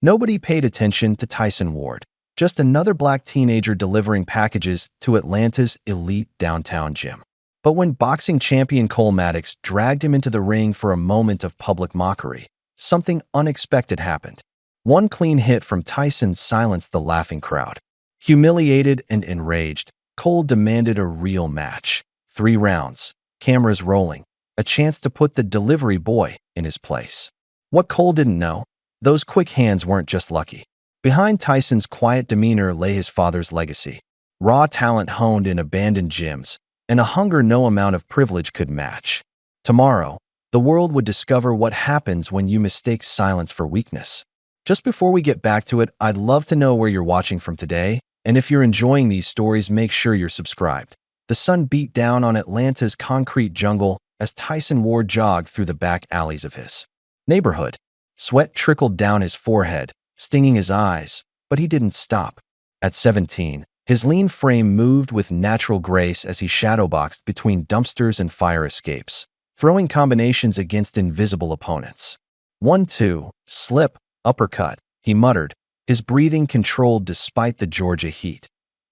Nobody paid attention to Tyson Ward, just another black teenager delivering packages to Atlanta's elite downtown gym. But when boxing champion Cole Maddox dragged him into the ring for a moment of public mockery, something unexpected happened. One clean hit from Tyson silenced the laughing crowd. Humiliated and enraged, Cole demanded a real match. 3 rounds, cameras rolling, a chance to put the delivery boy in his place. What Cole didn't know, those quick hands weren't just lucky. Behind Tyson's quiet demeanor lay his father's legacy. Raw talent honed in abandoned gyms, and a hunger no amount of privilege could match. Tomorrow, the world would discover what happens when you mistake silence for weakness. Just before we get back to it, I'd love to know where you're watching from today, and if you're enjoying these stories, make sure you're subscribed. The sun beat down on Atlanta's concrete jungle as Tyson Ward jogged through the back alleys of his neighborhood. Sweat trickled down his forehead, stinging his eyes, but he didn't stop. At 17, his lean frame moved with natural grace as he shadowboxed between dumpsters and fire escapes, throwing combinations against invisible opponents. 1-2, slip, uppercut, he muttered, his breathing controlled despite the Georgia heat.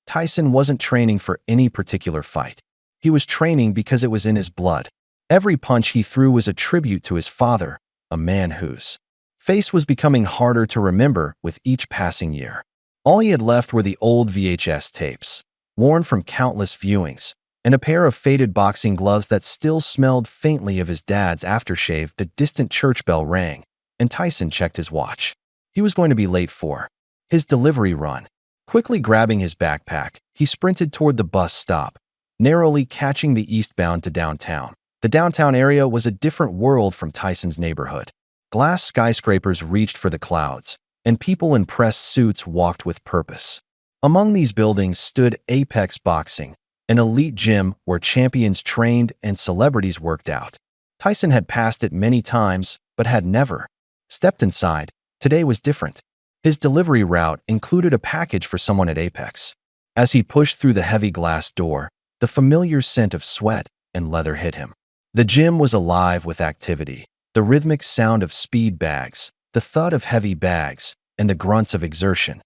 Tyson wasn't training for any particular fight. He was training because it was in his blood. Every punch he threw was a tribute to his father, a man whose face was becoming harder to remember with each passing year. All he had left were the old VHS tapes, worn from countless viewings, and a pair of faded boxing gloves that still smelled faintly of his dad's aftershave. The distant church bell rang, and Tyson checked his watch. He was going to be late for his delivery run. Quickly grabbing his backpack, he sprinted toward the bus stop, narrowly catching the eastbound to downtown. The downtown area was a different world from Tyson's neighborhood. Glass skyscrapers reached for the clouds, and people in pressed suits walked with purpose. Among these buildings stood Apex Boxing, an elite gym where champions trained and celebrities worked out. Tyson had passed it many times, but had never stepped inside. Today was different. His delivery route included a package for someone at Apex. As he pushed through the heavy glass door, the familiar scent of sweat and leather hit him. The gym was alive with activity. The rhythmic sound of speed bags, the thud of heavy bags, and the grunts of exertion.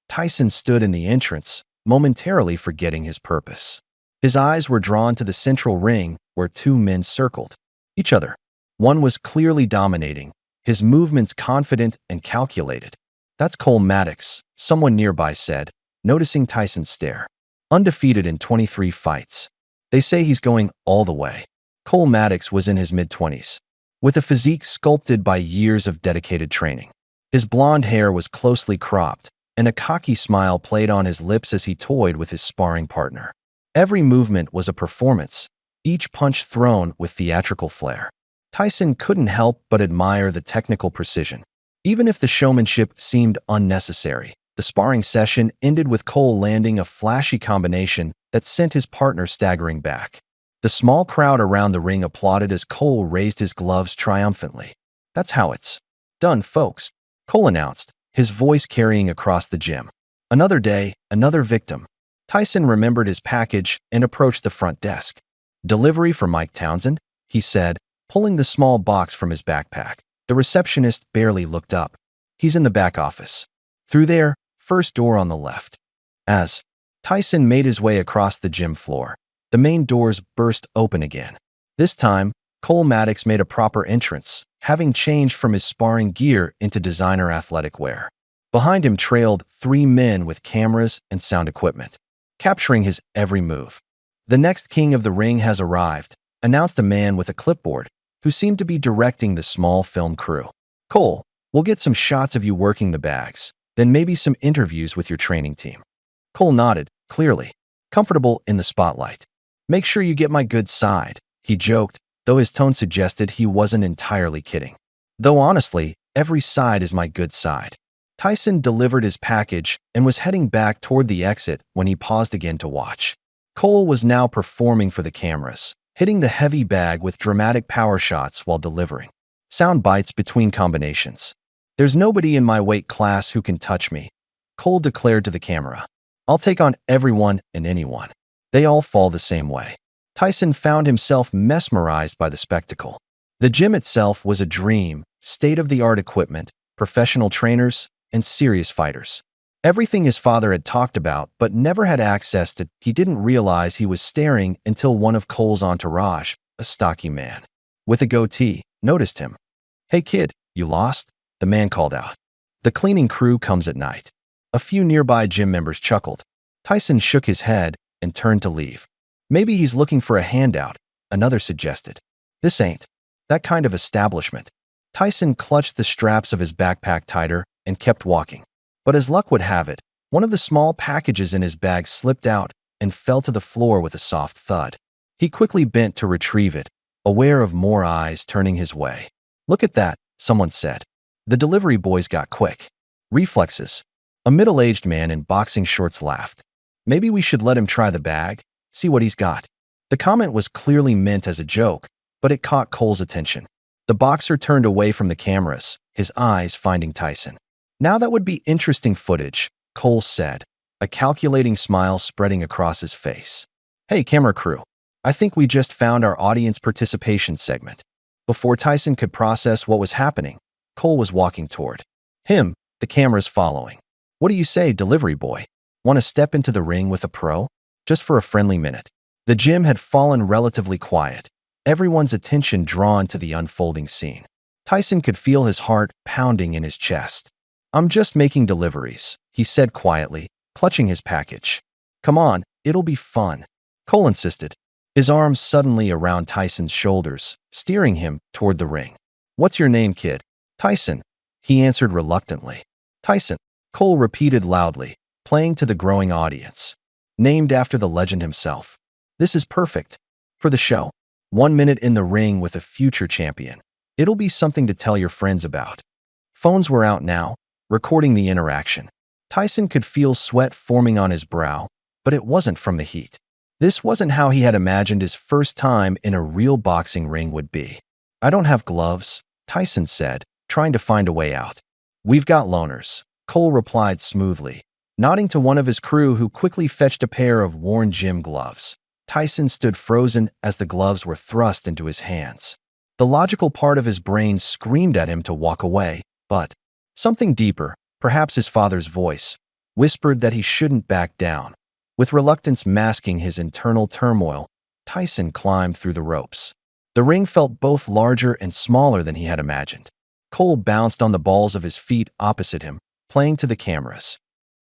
Tyson stood in the entrance, momentarily forgetting his purpose. His eyes were drawn to the central ring where 2 men circled each other. One was clearly dominating, his movements confident and calculated. "That's Cole Maddox," someone nearby said, noticing Tyson's stare. "Undefeated in 23 fights. They say he's going all the way." Cole Maddox was in his mid-20s, with a physique sculpted by years of dedicated training. His blonde hair was closely cropped, and a cocky smile played on his lips as he toyed with his sparring partner. Every movement was a performance, each punch thrown with theatrical flair. Tyson couldn't help but admire the technical precision. Even if the showmanship seemed unnecessary, the sparring session ended with Cole landing a flashy combination that sent his partner staggering back. The small crowd around the ring applauded as Cole raised his gloves triumphantly. "That's how it's done, folks," Cole announced, his voice carrying across the gym. Another day, another victim. Tyson remembered his package and approached the front desk. "Delivery for Mike Townsend," he said, pulling the small box from his backpack. The receptionist barely looked up. "He's in the back office. Through there, first door on the left." As Tyson made his way across the gym floor, the main doors burst open again. This time, Cole Maddox made a proper entrance, having changed from his sparring gear into designer athletic wear. Behind him trailed 3 men with cameras and sound equipment, capturing his every move. "The next king of the ring has arrived," announced a man with a clipboard, who seemed to be directing the small film crew. "Cole, we'll get some shots of you working the bags, then maybe some interviews with your training team." Cole nodded, clearly comfortable in the spotlight. "Make sure you get my good side," he joked, though his tone suggested he wasn't entirely kidding. "Though honestly, every side is my good side." Tyson delivered his package and was heading back toward the exit when he paused again to watch. Cole was now performing for the cameras, hitting the heavy bag with dramatic power shots while delivering sound bites between combinations. "There's nobody in my weight class who can touch me," Cole declared to the camera. "I'll take on everyone and anyone. They all fall the same way." Tyson found himself mesmerized by the spectacle. The gym itself was a dream, state-of-the-art equipment, professional trainers, and serious fighters. Everything his father had talked about but never had access to. He didn't realize he was staring until one of Cole's entourage, a stocky man with a goatee, noticed him. "Hey kid, you lost?" the man called out. "The cleaning crew comes at night." A few nearby gym members chuckled. Tyson shook his head and turned to leave. "Maybe he's looking for a handout," another suggested. "This ain't that kind of establishment." Tyson clutched the straps of his backpack tighter and kept walking. But as luck would have it, one of the small packages in his bag slipped out and fell to the floor with a soft thud. He quickly bent to retrieve it, aware of more eyes turning his way. "Look at that," someone said. The delivery boys got quick reflexes. A middle-aged man in boxing shorts laughed. "Maybe we should let him try the bag, see what he's got." The comment was clearly meant as a joke, but it caught Cole's attention. The boxer turned away from the cameras, his eyes finding Tyson. "Now that would be interesting footage," Cole said, a calculating smile spreading across his face. "Hey, camera crew, I think we just found our audience participation segment." Before Tyson could process what was happening, Cole was walking toward him, the cameras following. "What do you say, delivery boy? Want to step into the ring with a pro? Just for a friendly minute?" The gym had fallen relatively quiet, everyone's attention drawn to the unfolding scene. Tyson could feel his heart pounding in his chest. "I'm just making deliveries," he said quietly, clutching his package. "Come on, it'll be fun," Cole insisted, his arms suddenly around Tyson's shoulders, steering him toward the ring. "What's your name, kid?" "Tyson," he answered reluctantly. "Tyson," Cole repeated loudly, playing to the growing audience. "Named after the legend himself. This is perfect for the show. 1 minute in the ring with a future champion. It'll be something to tell your friends about." Phones were out now, recording the interaction. Tyson could feel sweat forming on his brow, but it wasn't from the heat. This wasn't how he had imagined his first time in a real boxing ring would be. "I don't have gloves," Tyson said, trying to find a way out. "We've got loaners," Cole replied smoothly, nodding to one of his crew who quickly fetched a pair of worn gym gloves. Tyson stood frozen as the gloves were thrust into his hands. The logical part of his brain screamed at him to walk away, but something deeper, perhaps his father's voice, whispered that he shouldn't back down. With reluctance masking his internal turmoil, Tyson climbed through the ropes. The ring felt both larger and smaller than he had imagined. Cole bounced on the balls of his feet opposite him, playing to the cameras.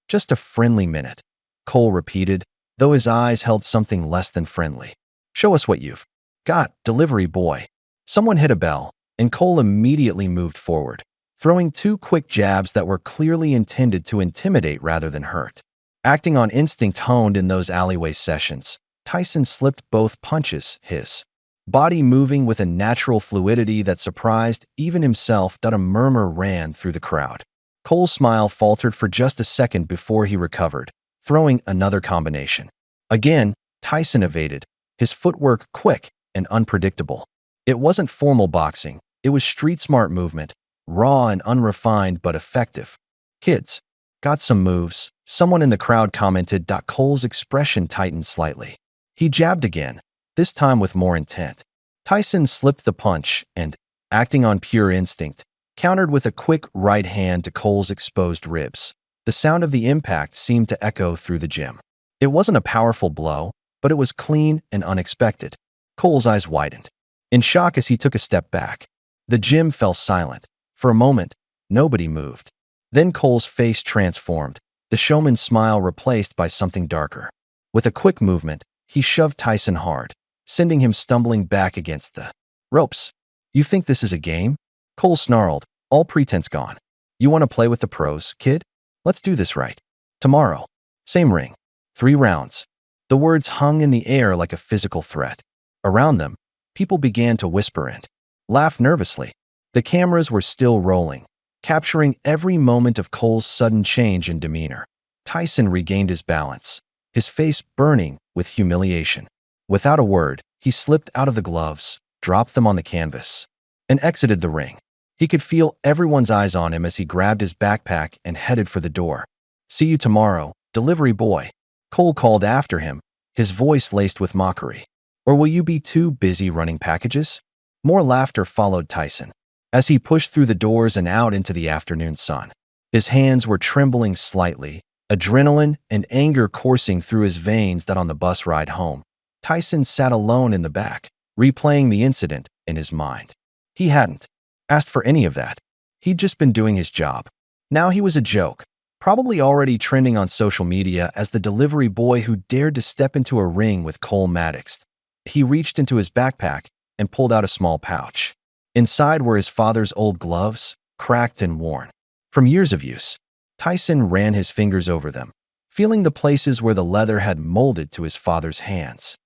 "Just a friendly minute," Cole repeated, though his eyes held something less than friendly. "Show us what you've got, delivery boy." Someone hit a bell, and Cole immediately moved forward, throwing 2 quick jabs that were clearly intended to intimidate rather than hurt. Acting on instinct honed in those alleyway sessions, Tyson slipped both punches, his body moving with a natural fluidity that surprised even himself. A murmur ran through the crowd. Cole's smile faltered for just a second before he recovered, throwing another combination. Again, Tyson evaded, his footwork quick and unpredictable. It wasn't formal boxing, it was street-smart movement, raw and unrefined but effective. "Kids, got some moves," someone in the crowd commented. Cole's expression tightened slightly. He jabbed again, this time with more intent. Tyson slipped the punch and, acting on pure instinct, countered with a quick right hand to Cole's exposed ribs. The sound of the impact seemed to echo through the gym. It wasn't a powerful blow, but it was clean and unexpected. Cole's eyes widened, in shock as he took a step back. The gym fell silent. For a moment, nobody moved. Then Cole's face transformed, the showman's smile replaced by something darker. With a quick movement, he shoved Tyson hard, sending him stumbling back against the ropes. "You think this is a game?" Cole snarled, all pretense gone. "You want to play with the pros, kid? Let's do this right. Tomorrow. Same ring. 3 rounds." The words hung in the air like a physical threat. Around them, people began to whisper and laugh nervously. The cameras were still rolling, capturing every moment of Cole's sudden change in demeanor. Tyson regained his balance, his face burning with humiliation. Without a word, he slipped out of the gloves, dropped them on the canvas, and exited the ring. He could feel everyone's eyes on him as he grabbed his backpack and headed for the door. "See you tomorrow, delivery boy," Cole called after him, his voice laced with mockery. "Or will you be too busy running packages?" More laughter followed Tyson, as he pushed through the doors and out into the afternoon sun. His hands were trembling slightly, adrenaline and anger coursing through his veins. That on the bus ride home, Tyson sat alone in the back, replaying the incident in his mind. He hadn't asked for any of that. He'd just been doing his job. Now he was a joke, probably already trending on social media as the delivery boy who dared to step into a ring with Cole Maddox. He reached into his backpack and pulled out a small pouch. Inside were his father's old gloves, cracked and worn from years of use. Tyson ran his fingers over them, feeling the places where the leather had molded to his father's hands.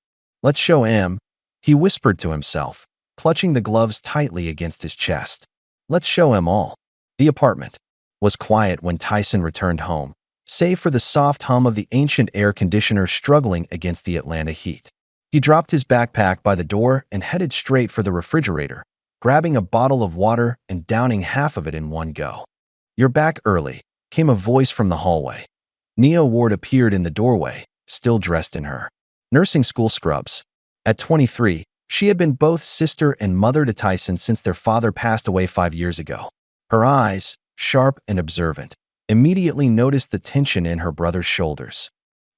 "Let's show him," he whispered to himself, clutching the gloves tightly against his chest. "Let's show him all." The apartment was quiet when Tyson returned home, save for the soft hum of the ancient air conditioner struggling against the Atlanta heat. He dropped his backpack by the door and headed straight for the refrigerator, grabbing a bottle of water and downing half of it in one go. "You're back early," came a voice from the hallway. Nia Ward appeared in the doorway, still dressed in her nursing school scrubs. At 23, she had been both sister and mother to Tyson since their father passed away 5 years ago. Her eyes, sharp and observant, immediately noticed the tension in her brother's shoulders.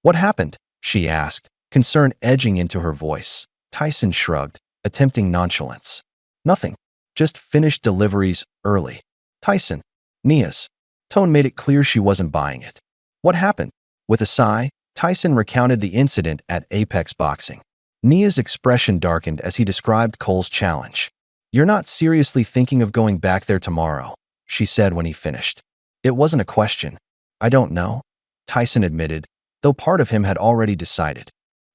"What happened?" she asked, concern edging into her voice. Tyson shrugged, attempting nonchalance. "Nothing. Just finished deliveries early." "Tyson." Nia's tone made it clear she wasn't buying it. "What happened?" With a sigh, Tyson recounted the incident at Apex Boxing. Nia's expression darkened as he described Cole's challenge. "You're not seriously thinking of going back there tomorrow," she said when he finished. "It wasn't a question." "I don't know," Tyson admitted, though part of him had already decided.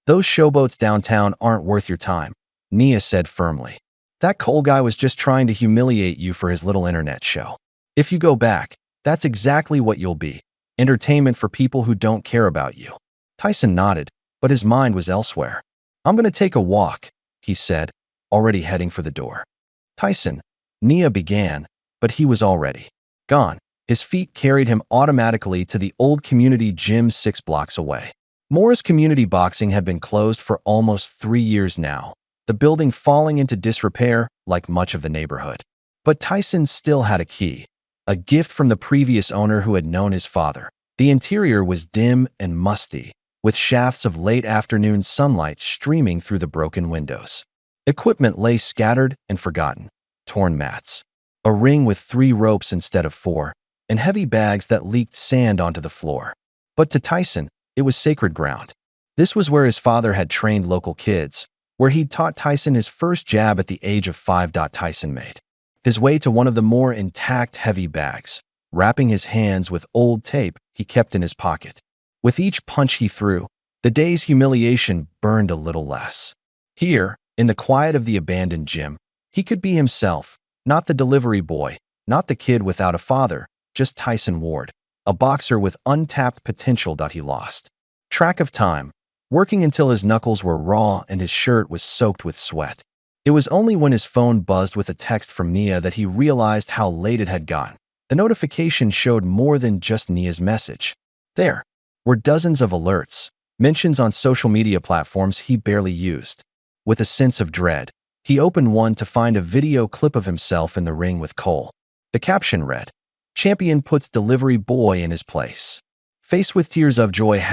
"Those showboats downtown aren't worth your time," Nia said firmly. "That Cole guy was just trying to humiliate you for his little internet show. If you go back, that's exactly what you'll be. Entertainment for people who don't care about you." Tyson nodded, but his mind was elsewhere. "I'm going to take a walk," he said, already heading for the door. "Tyson," Nia began, but he was already gone. His feet carried him automatically to the old community gym 6 blocks away. Morris Community Boxing had been closed for almost 3 years now, the building falling into disrepair like much of the neighborhood. But Tyson still had a key, a gift from the previous owner who had known his father. The interior was dim and musty, with shafts of late afternoon sunlight streaming through the broken windows. Equipment lay scattered and forgotten: torn mats, a ring with 3 ropes instead of 4, and heavy bags that leaked sand onto the floor. But to Tyson, it was sacred ground. This was where his father had trained local kids, where he'd taught Tyson his first jab at the age of 5. Tyson made his way to one of the more intact heavy bags, wrapping his hands with old tape he kept in his pocket. With each punch he threw, the day's humiliation burned a little less. Here, in the quiet of the abandoned gym, he could be himself, not the delivery boy, not the kid without a father, just Tyson Ward, a boxer with untapped potential that he lost track of time, working until his knuckles were raw and his shirt was soaked with sweat. It was only when his phone buzzed with a text from Nia that he realized how late it had gotten. The notification showed more than just Nia's message. There were dozens of alerts, mentions on social media platforms he barely used. With a sense of dread, he opened one to find a video clip of himself in the ring with Cole. The caption read, "Champion puts delivery boy in his place. Faced with tears of joy,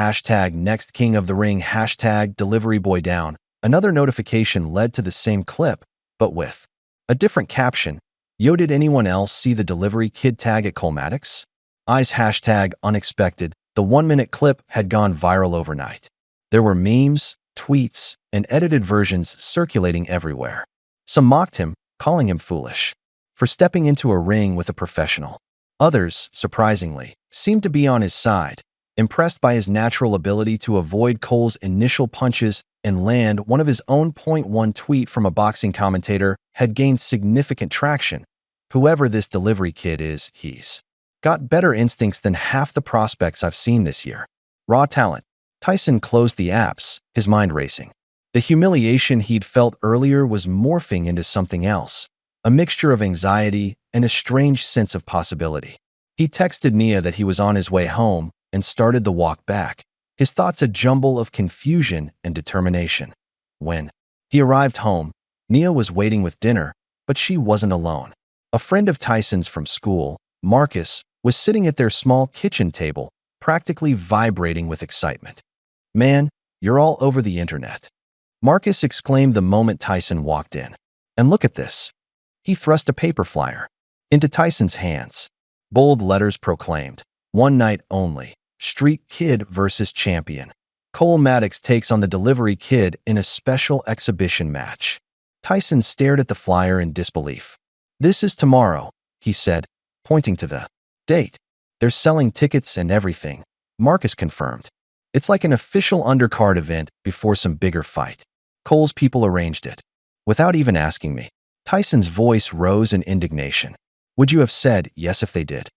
#next king of the ring, #delivery boy down." Another notification led to the same clip, but with a different caption. "Yo, did anyone else see the delivery kid tag at Cole Maddox? Eyes #unexpected." The 1-minute clip had gone viral overnight. There were memes, tweets, and edited versions circulating everywhere. Some mocked him, calling him foolish for stepping into a ring with a professional. Others, surprisingly, seemed to be on his side, impressed by his natural ability to avoid Cole's initial punches and land. One of his own .1 tweet from a boxing commentator had gained significant traction. "Whoever this delivery kid is, he's got better instincts than half the prospects I've seen this year. Raw talent." Tyson closed the apps, his mind racing. The humiliation he'd felt earlier was morphing into something else, a mixture of anxiety and a strange sense of possibility. He texted Nia that he was on his way home and started the walk back, his thoughts a jumble of confusion and determination. When he arrived home, Nia was waiting with dinner, but she wasn't alone. A friend of Tyson's from school, Marcus, was sitting at their small kitchen table, practically vibrating with excitement. "Man, you're all over the internet," Marcus exclaimed the moment Tyson walked in. "And look at this." He thrust a paper flyer into Tyson's hands. Bold letters proclaimed, "One night only. Street Kid versus Champion. Cole Maddox takes on the Delivery Kid in a special exhibition match." Tyson stared at the flyer in disbelief. "This is tomorrow," he said, pointing to the date. "They're selling tickets and everything," Marcus confirmed. "It's like an official undercard event before some bigger fight. Cole's people arranged it." "Without even asking me." Tyson's voice rose in indignation. "Would you have said yes if they did?"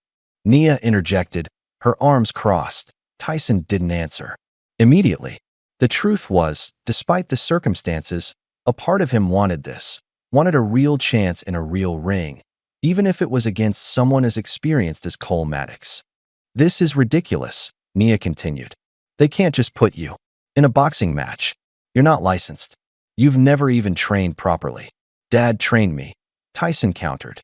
Nia interjected, her arms crossed. Tyson didn't answer. Immediately, the truth was, despite the circumstances, a part of him wanted this, wanted a real chance in a real ring, even if it was against someone as experienced as Cole Maddox. "This is ridiculous," Nia continued. "They can't just put you in a boxing match. You're not licensed. You've never even trained properly." "Dad trained me," Tyson countered.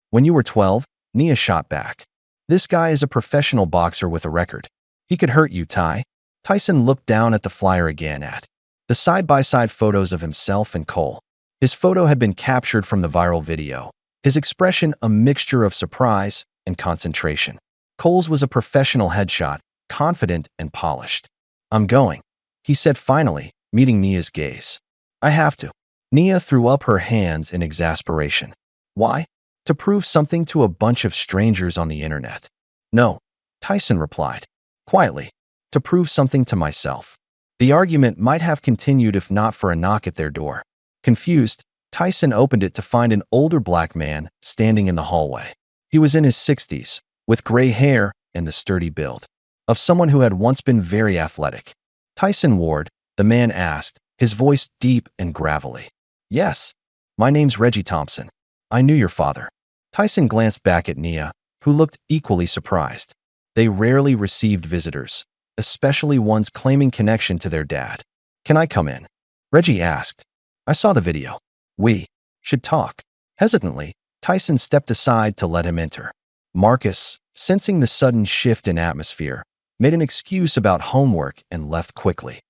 "When you were 12, Nia shot back. "This guy is a professional boxer with a record. He could hurt you, Ty." Tyson looked down at the flyer again at the side-by-side photos of himself and Cole. His photo had been captured from the viral video, his expression a mixture of surprise and concentration. Cole's was a professional headshot, confident and polished. "I'm going," he said finally, meeting Nia's gaze. "I have to." Nia threw up her hands in exasperation. "Why?" "To prove something to a bunch of strangers on the internet." "No," Tyson replied, quietly. "To prove something to myself." The argument might have continued if not for a knock at their door. Confused, Tyson opened it to find an older black man standing in the hallway. He was in his 60s, with gray hair and the sturdy build of someone who had once been very athletic. "Tyson Ward," the man asked, his voice deep and gravelly. "Yes. My name's Reggie Thompson. I knew your father." Tyson glanced back at Nia, who looked equally surprised. They rarely received visitors, especially ones claiming connection to their dad. "Can I come in?" Reggie asked. "I saw the video. We should talk." Hesitantly, Tyson stepped aside to let him enter. Marcus, sensing the sudden shift in atmosphere, made an excuse about homework and left quickly.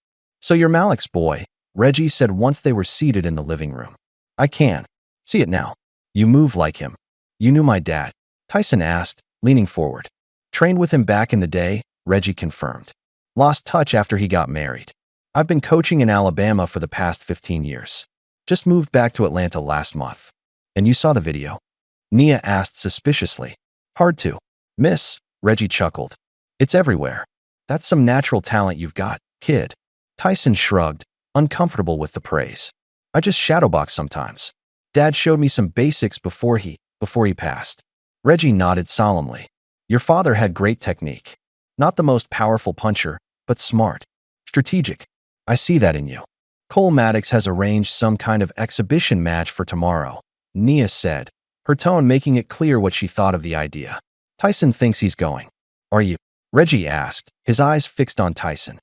"So you're Malik's boy," Reggie said once they were seated in the living room. "I can see it now. You move like him." "You knew my dad?" Tyson asked, leaning forward. "Trained with him back in the day," Reggie confirmed. "Lost touch after he got married. I've been coaching in Alabama for the past 15 years. Just moved back to Atlanta last month." "And you saw the video?" Nia asked suspiciously. "Hard to miss," Reggie chuckled. "It's everywhere. That's some natural talent you've got, kid." Tyson shrugged, uncomfortable with the praise. "I just shadowbox sometimes. Dad showed me some basics before he passed." Reggie nodded solemnly. "Your father had great technique. Not the most powerful puncher, but smart. Strategic. I see that in you." "Cole Maddox has arranged some kind of exhibition match for tomorrow," Nia said, her tone making it clear what she thought of the idea. "Tyson thinks he's going." "Are you?" Reggie asked, his eyes fixed on Tyson.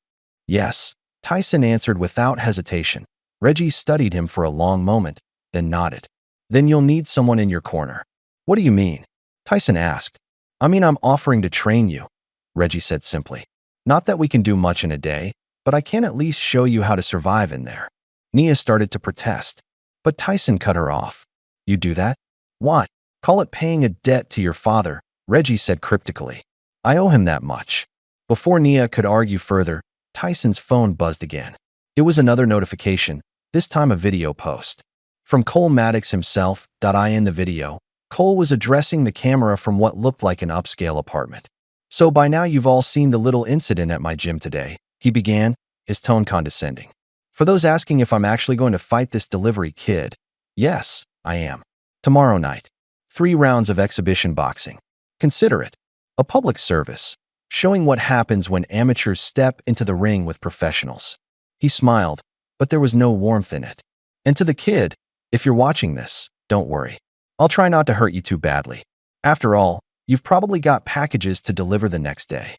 "Yes," Tyson answered without hesitation. Reggie studied him for a long moment, then nodded. "Then you'll need someone in your corner." "What do you mean?" Tyson asked. "I mean, I'm offering to train you," Reggie said simply. "Not that we can do much in a day, but I can at least show you how to survive in there." Nia started to protest, but Tyson cut her off. "You do that?" "What? Call it paying a debt to your father," Reggie said cryptically. "I owe him that much." Before Nia could argue further, Tyson's phone buzzed again. It was another notification, this time a video post. From Cole Maddox himself. In the video, Cole was addressing the camera from what looked like an upscale apartment. "So by now you've all seen the little incident at my gym today," he began, his tone condescending. "For those asking if I'm actually going to fight this Delivery Kid, yes, I am. Tomorrow night. 3 rounds of exhibition boxing. Consider it a public service, showing what happens when amateurs step into the ring with professionals." He smiled, but there was no warmth in it. "And to the kid, if you're watching this, don't worry. I'll try not to hurt you too badly. After all, you've probably got packages to deliver the next day."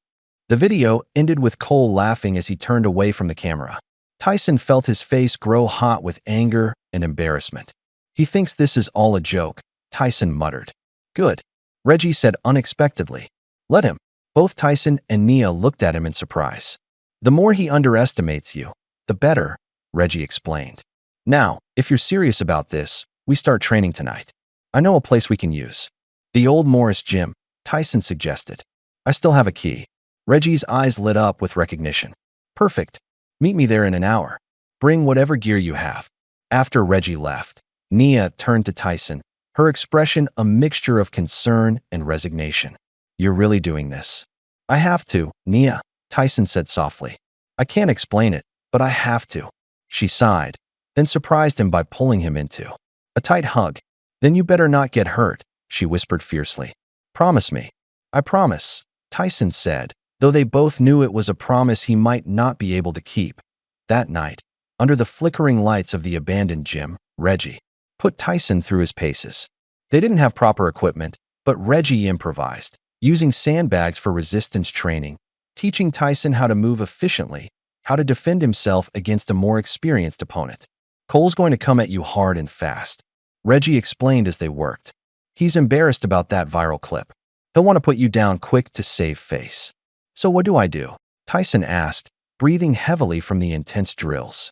The video ended with Cole laughing as he turned away from the camera. Tyson felt his face grow hot with anger and embarrassment. "He thinks this is all a joke," Tyson muttered. "Good," Reggie said unexpectedly. Let him. Both Tyson and Nia looked at him in surprise. The more he underestimates you, the better, Reggie explained. Now, if you're serious about this, we start training tonight. I know a place we can use. The old Morris gym, Tyson suggested. I still have a key. Reggie's eyes lit up with recognition. Perfect. Meet me there in an hour. Bring whatever gear you have. After Reggie left, Nia turned to Tyson, her expression a mixture of concern and resignation. You're really doing this? I have to, Nia, Tyson said softly. I can't explain it, but I have to. She sighed, then surprised him by pulling him into a tight hug. Then you better not get hurt, she whispered fiercely. Promise me. I promise, Tyson said, though they both knew it was a promise he might not be able to keep. That night, under the flickering lights of the abandoned gym, Reggie put Tyson through his paces. They didn't have proper equipment, but Reggie improvised, using sandbags for resistance training, teaching Tyson how to move efficiently, how to defend himself against a more experienced opponent. Cole's going to come at you hard and fast, Reggie explained as they worked. He's embarrassed about that viral clip. He'll want to put you down quick to save face. So what do? Tyson asked, breathing heavily from the intense drills.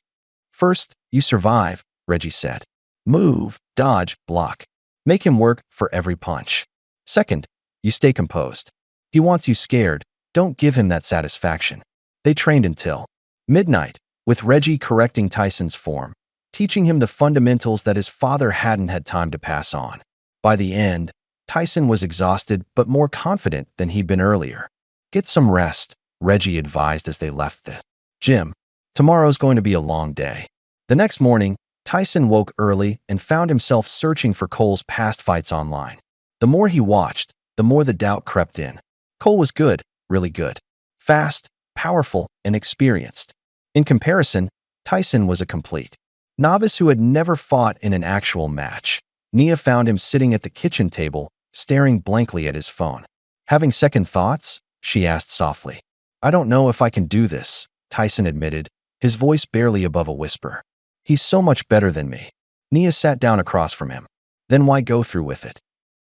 First, you survive, Reggie said. Move, dodge, block. Make him work for every punch. Second, you stay composed. He wants you scared. Don't give him that satisfaction. They trained until midnight, with Reggie correcting Tyson's form, teaching him the fundamentals that his father hadn't had time to pass on. By the end, Tyson was exhausted but more confident than he'd been earlier. Get some rest, Reggie advised as they left the gym. Tomorrow's going to be a long day. The next morning, Tyson woke early and found himself searching for Cole's past fights online. The more he watched, the more the doubt crept in. Cole was good, really good. Fast, powerful, and experienced. In comparison, Tyson was a complete novice who had never fought in an actual match. Nia found him sitting at the kitchen table, staring blankly at his phone. Having second thoughts? She asked softly. I don't know if I can do this, Tyson admitted, his voice barely above a whisper. He's so much better than me. Nia sat down across from him. Then why go through with it?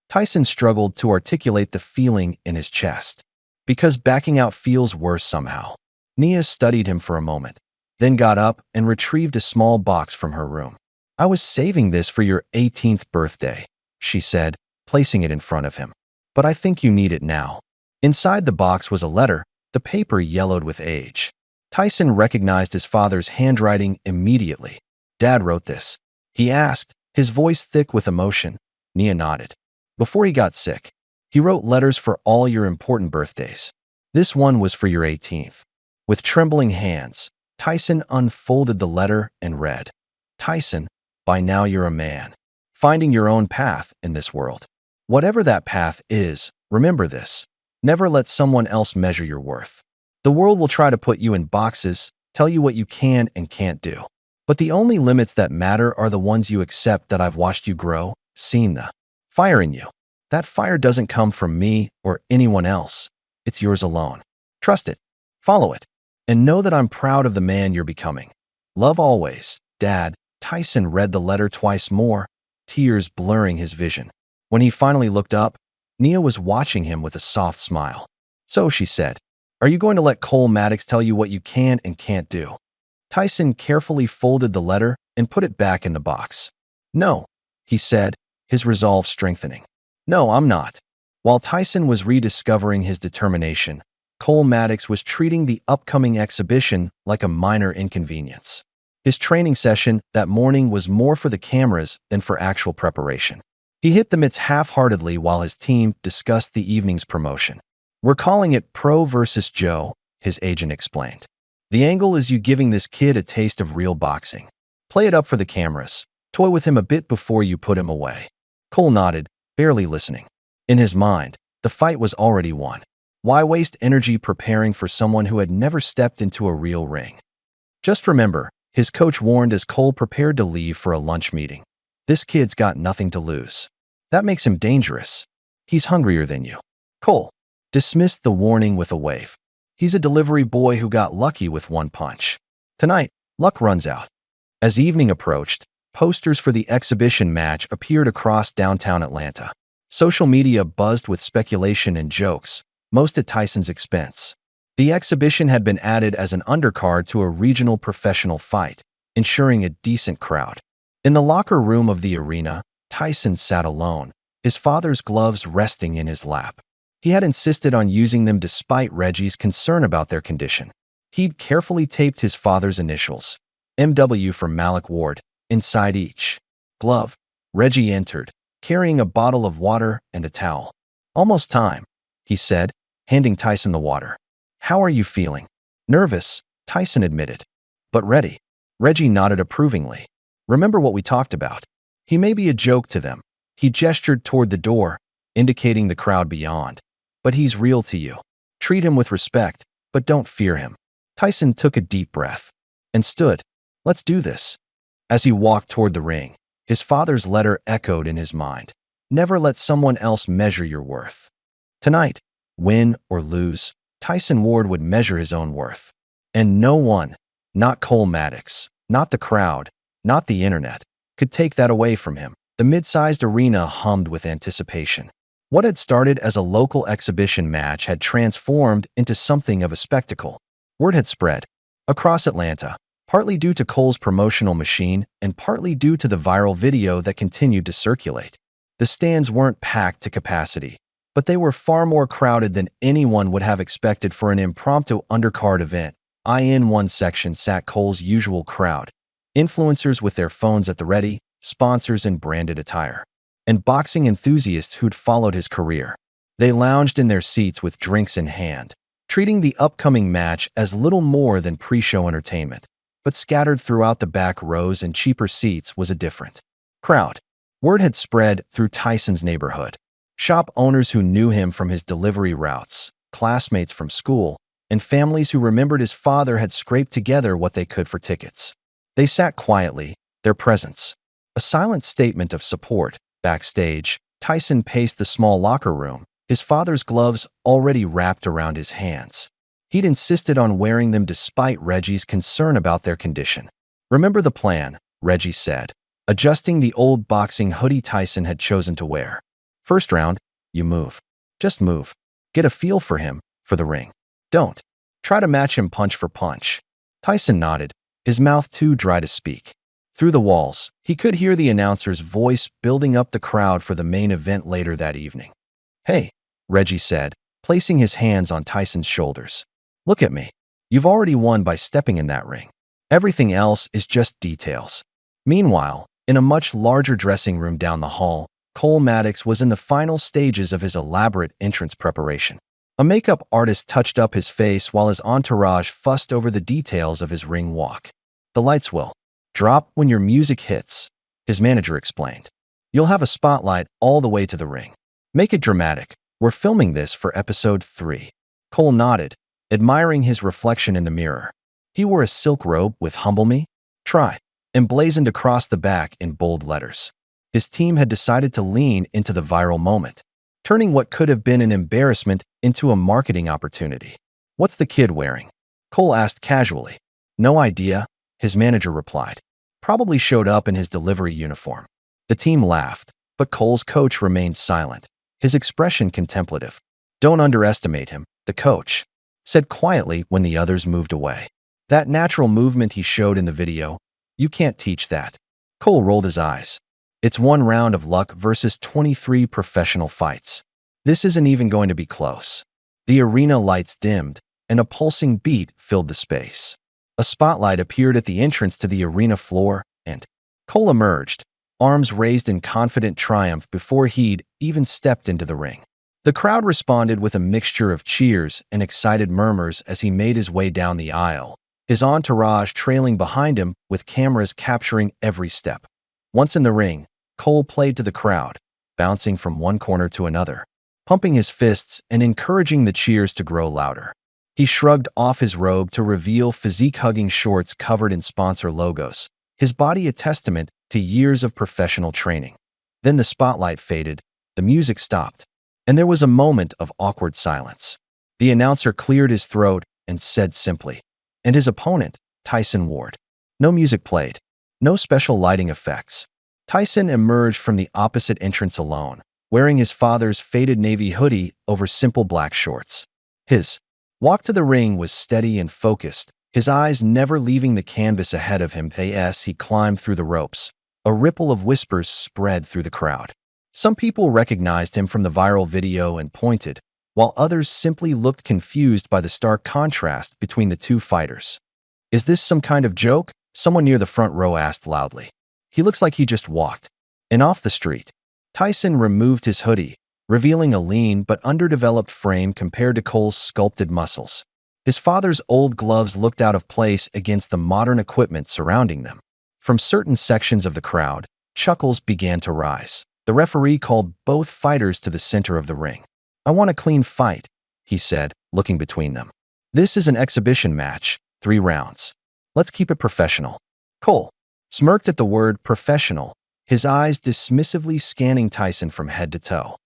Tyson struggled to articulate the feeling in his chest. Because backing out feels worse somehow. Nia studied him for a moment, then got up and retrieved a small box from her room. I was saving this for your 18th birthday, she said, placing it in front of him. But I think you need it now. Inside the box was a letter, the paper yellowed with age. Tyson recognized his father's handwriting immediately. Dad wrote this. He asked, his voice thick with emotion. Nia nodded. Before he got sick, he wrote letters for all your important birthdays. This one was for your 18th. With trembling hands, Tyson unfolded the letter and read, Tyson, by now you're a man, finding your own path in this world. Whatever that path is, remember this. Never let someone else measure your worth. The world will try to put you in boxes, tell you what you can and can't do. But the only limits that matter are the ones you accept. That I've watched you grow, seen the fire in you. That fire doesn't come from me or anyone else. It's yours alone. Trust it. Follow it. And know that I'm proud of the man you're becoming. Love always, Dad. Tyson read the letter twice more, tears blurring his vision. When he finally looked up, Nia was watching him with a soft smile. So she said, are you going to let Cole Maddox tell you what you can and can't do? Tyson carefully folded the letter and put it back in the box. No, he said, his resolve strengthening. No, I'm not. While Tyson was rediscovering his determination, Cole Maddox was treating the upcoming exhibition like a minor inconvenience. His training session that morning was more for the cameras than for actual preparation. He hit the mitts half-heartedly while his team discussed the evening's promotion. We're calling it Pro versus Joe, his agent explained. The angle is you giving this kid a taste of real boxing. Play it up for the cameras. Toy with him a bit before you put him away. Cole nodded, barely listening. In his mind, the fight was already won. Why waste energy preparing for someone who had never stepped into a real ring? Just remember, his coach warned as Cole prepared to leave for a lunch meeting. This kid's got nothing to lose. That makes him dangerous. He's hungrier than you. Cole dismissed the warning with a wave. He's a delivery boy who got lucky with one punch. Tonight, luck runs out. As evening approached, posters for the exhibition match appeared across downtown Atlanta. Social media buzzed with speculation and jokes. most at Tyson's expense. The exhibition had been added as an undercard to a regional professional fight, ensuring a decent crowd. In the locker room of the arena, Tyson sat alone, his father's gloves resting in his lap. He had insisted on using them despite Reggie's concern about their condition. He'd carefully taped his father's initials, MW for Malik Ward, inside each glove. Reggie entered, carrying a bottle of water and a towel. "Almost time," he said, handing Tyson the water. "How are you feeling?" "Nervous," Tyson admitted. "But ready." Reggie nodded approvingly. "Remember what we talked about." He may be a joke to them. He gestured toward the door, indicating the crowd beyond. "But he's real to you. Treat him with respect, but don't fear him." Tyson took a deep breath and stood. "Let's do this." As he walked toward the ring, his father's letter echoed in his mind. "Never let someone else measure your worth." Tonight, win or lose, Tyson Ward would measure his own worth. And no one, not Cole Maddox, not the crowd, not the internet, could take that away from him. The mid-sized arena hummed with anticipation. What had started as a local exhibition match had transformed into something of a spectacle. Word had spread across Atlanta, partly due to Cole's promotional machine and partly due to the viral video that continued to circulate. The stands weren't packed to capacity, but they were far more crowded than anyone would have expected for an impromptu undercard event. In one section sat Cole's usual crowd, influencers with their phones at the ready, sponsors in branded attire, and boxing enthusiasts who'd followed his career. They lounged in their seats with drinks in hand, treating the upcoming match as little more than pre-show entertainment. But scattered throughout the back rows and cheaper seats was a different crowd. Word had spread through Tyson's neighborhood. Shop owners who knew him from his delivery routes, classmates from school, and families who remembered his father had scraped together what they could for tickets. They sat quietly, their presence a silent statement of support. Backstage, Tyson paced the small locker room, his father's gloves already wrapped around his hands. He'd insisted on wearing them despite Reggie's concern about their condition. "Remember the plan," Reggie said, adjusting the old boxing hoodie Tyson had chosen to wear. "First round, you move. Just move. Get a feel for him, for the ring. Don't try to match him punch for punch." Tyson nodded, his mouth too dry to speak. Through the walls, he could hear the announcer's voice building up the crowd for the main event later that evening. "Hey," Reggie said, placing his hands on Tyson's shoulders. "Look at me. You've already won by stepping in that ring. Everything else is just details." Meanwhile, in a much larger dressing room down the hall, Cole Maddox was in the final stages of his elaborate entrance preparation. A makeup artist touched up his face while his entourage fussed over the details of his ring walk. "The lights will drop when your music hits," his manager explained. "You'll have a spotlight all the way to the ring. Make it dramatic. We're filming this for episode 3. Cole nodded, admiring his reflection in the mirror. He wore a silk robe with "Humble Me? Try," emblazoned across the back in bold letters. His team had decided to lean into the viral moment, turning what could have been an embarrassment into a marketing opportunity. "What's the kid wearing?" Cole asked casually. "No idea," his manager replied. "Probably showed up in his delivery uniform." The team laughed, but Cole's coach remained silent, his expression contemplative. "Don't underestimate him," the coach said quietly when the others moved away. "That natural movement he showed in the video, you can't teach that." Cole rolled his eyes. "It's one round of luck versus 23 professional fights. This isn't even going to be close." The arena lights dimmed, and a pulsing beat filled the space. A spotlight appeared at the entrance to the arena floor, and Cole emerged, arms raised in confident triumph before he'd even stepped into the ring. The crowd responded with a mixture of cheers and excited murmurs as he made his way down the aisle, his entourage trailing behind him with cameras capturing every step. Once in the ring, Cole played to the crowd, bouncing from one corner to another, pumping his fists and encouraging the cheers to grow louder. He shrugged off his robe to reveal physique-hugging shorts covered in sponsor logos, his body a testament to years of professional training. Then the spotlight faded, the music stopped, and there was a moment of awkward silence. The announcer cleared his throat and said simply, "And his opponent, Tyson Ward." No music played, no special lighting effects. Tyson emerged from the opposite entrance alone, wearing his father's faded navy hoodie over simple black shorts. His walk to the ring was steady and focused, his eyes never leaving the canvas ahead of him as he climbed through the ropes. A ripple of whispers spread through the crowd. Some people recognized him from the viral video and pointed, while others simply looked confused by the stark contrast between the two fighters. "Is this some kind of joke?" someone near the front row asked loudly. "He looks like he just walked." And off the street, Tyson removed his hoodie, revealing a lean but underdeveloped frame compared to Cole's sculpted muscles. His father's old gloves looked out of place against the modern equipment surrounding them. From certain sections of the crowd, chuckles began to rise. The referee called both fighters to the center of the ring. "I want a clean fight," he said, looking between them. "This is an exhibition match, 3 rounds. Let's keep it professional." Cole smirked at the word professional, his eyes dismissively scanning Tyson from head to toe.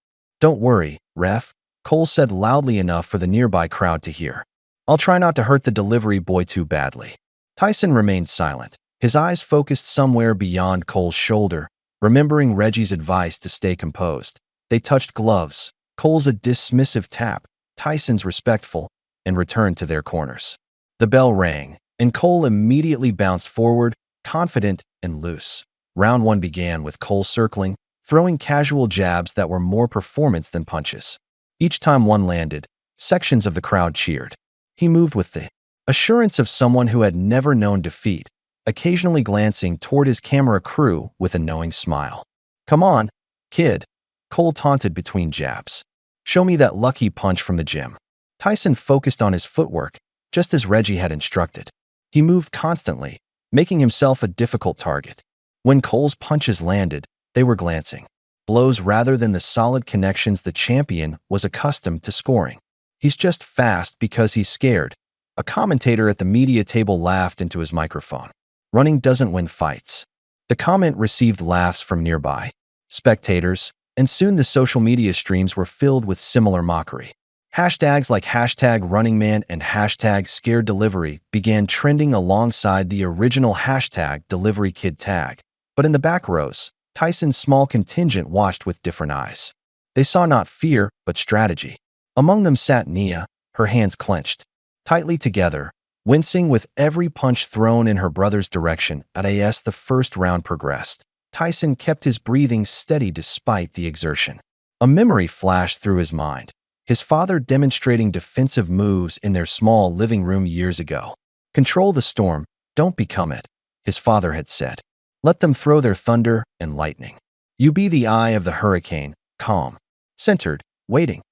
"Don't worry, ref," Cole said loudly enough for the nearby crowd to hear. "I'll try not to hurt the delivery boy too badly." Tyson remained silent, his eyes focused somewhere beyond Cole's shoulder, remembering Reggie's advice to stay composed. They touched gloves, Cole's a dismissive tap, Tyson's respectful, and returned to their corners. The bell rang, and Cole immediately bounced forward, confident and loose. Round 1 began with Cole circling, throwing casual jabs that were more performance than punches. Each time one landed, sections of the crowd cheered. He moved with the assurance of someone who had never known defeat, occasionally glancing toward his camera crew with a knowing smile. "Come on, kid," Cole taunted between jabs. "Show me that lucky punch from the gym." Tyson focused on his footwork, just as Reggie had instructed. He moved constantly, making himself a difficult target. When Cole's punches landed, they were glancing blows rather than the solid connections the champion was accustomed to scoring. "He's just fast because he's scared," a commentator at the media table laughed into his microphone. "Running doesn't win fights." The comment received laughs from nearby spectators, and soon the social media streams were filled with similar mockery. Hashtags like #RunningMan and #ScaredDelivery began trending alongside the original #DeliveryKid tag. But in the back rows, Tyson's small contingent watched with different eyes. They saw not fear, but strategy. Among them sat Nia, her hands clenched tightly together, wincing with every punch thrown in her brother's direction. As the first round progressed, Tyson kept his breathing steady despite the exertion. A memory flashed through his mind, his father demonstrating defensive moves in their small living room years ago. "Control the storm, don't become it," his father had said. "Let them throw their thunder and lightning. You be the eye of the hurricane, calm, centered, waiting."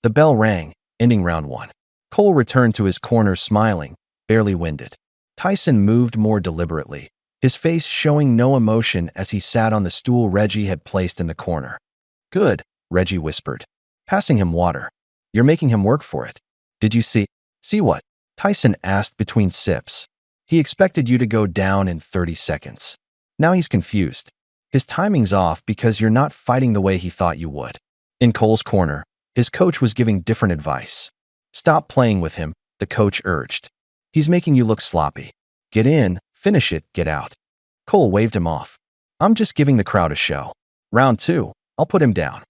The bell rang, ending round 1. Cole returned to his corner smiling, barely winded. Tyson moved more deliberately, his face showing no emotion as he sat on the stool Reggie had placed in the corner. "Good," Reggie whispered, passing him water. "You're making him work for it." "Did you see?" "See what?" Tyson asked between sips. "He expected you to go down in 30 seconds. Now he's confused. His timing's off because you're not fighting the way he thought you would." In Cole's corner, his coach was giving different advice. "Stop playing with him," the coach urged. "He's making you look sloppy. Get in, finish it, get out." Cole waved him off. "I'm just giving the crowd a show. Round 2, I'll put him down."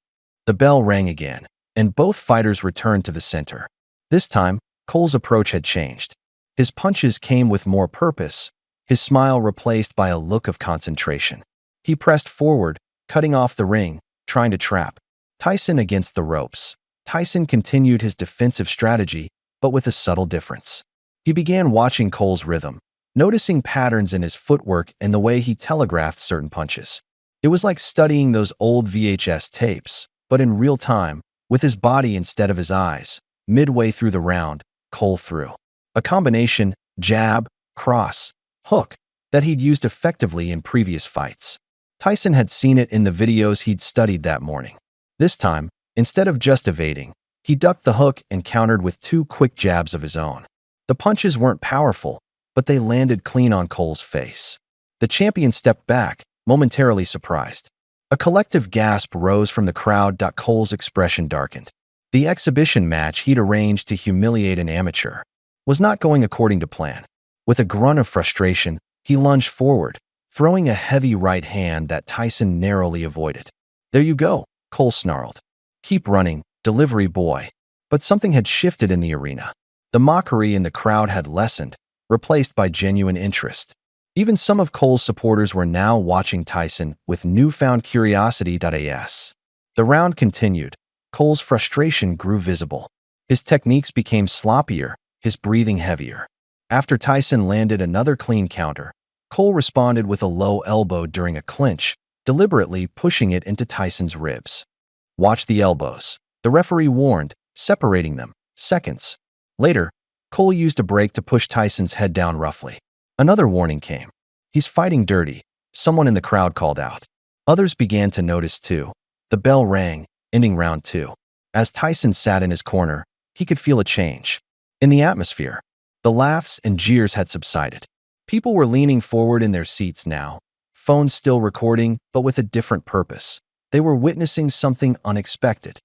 The bell rang again, and both fighters returned to the center. This time, Cole's approach had changed. His punches came with more purpose, his smile replaced by a look of concentration. He pressed forward, cutting off the ring, trying to trap Tyson against the ropes. Tyson continued his defensive strategy, but with a subtle difference. He began watching Cole's rhythm, noticing patterns in his footwork and the way he telegraphed certain punches. It was like studying those old VHS tapes, but in real time, with his body instead of his eyes. Midway through the round, Cole threw a combination jab, cross, hook that he'd used effectively in previous fights. Tyson had seen it in the videos he'd studied that morning. This time, instead of just evading, he ducked the hook and countered with 2 quick jabs of his own. The punches weren't powerful, but they landed clean on Cole's face. The champion stepped back, momentarily surprised. A collective gasp rose from the crowd. Cole's expression darkened. The exhibition match he'd arranged to humiliate an amateur was not going according to plan. With a grunt of frustration, he lunged forward, throwing a heavy right hand that Tyson narrowly avoided. "There you go," Cole snarled. Keep running, delivery boy. But something had shifted in the arena. The mockery in the crowd had lessened, replaced by genuine interest. Even some of Cole's supporters were now watching Tyson with newfound curiosity. As the round continued, Cole's frustration grew visible. His techniques became sloppier, his breathing heavier. After Tyson landed another clean counter, Cole responded with a low elbow during a clinch, deliberately pushing it into Tyson's ribs. Watch the elbows, the referee warned, separating them, seconds. Later, Cole used a break to push Tyson's head down roughly. Another warning came. He's fighting dirty, someone in the crowd called out. Others began to notice too. The bell rang, ending round 2. As Tyson sat in his corner, he could feel a change. In the atmosphere, the laughs and jeers had subsided. People were leaning forward in their seats now, phones still recording, but with a different purpose. They were witnessing something unexpected.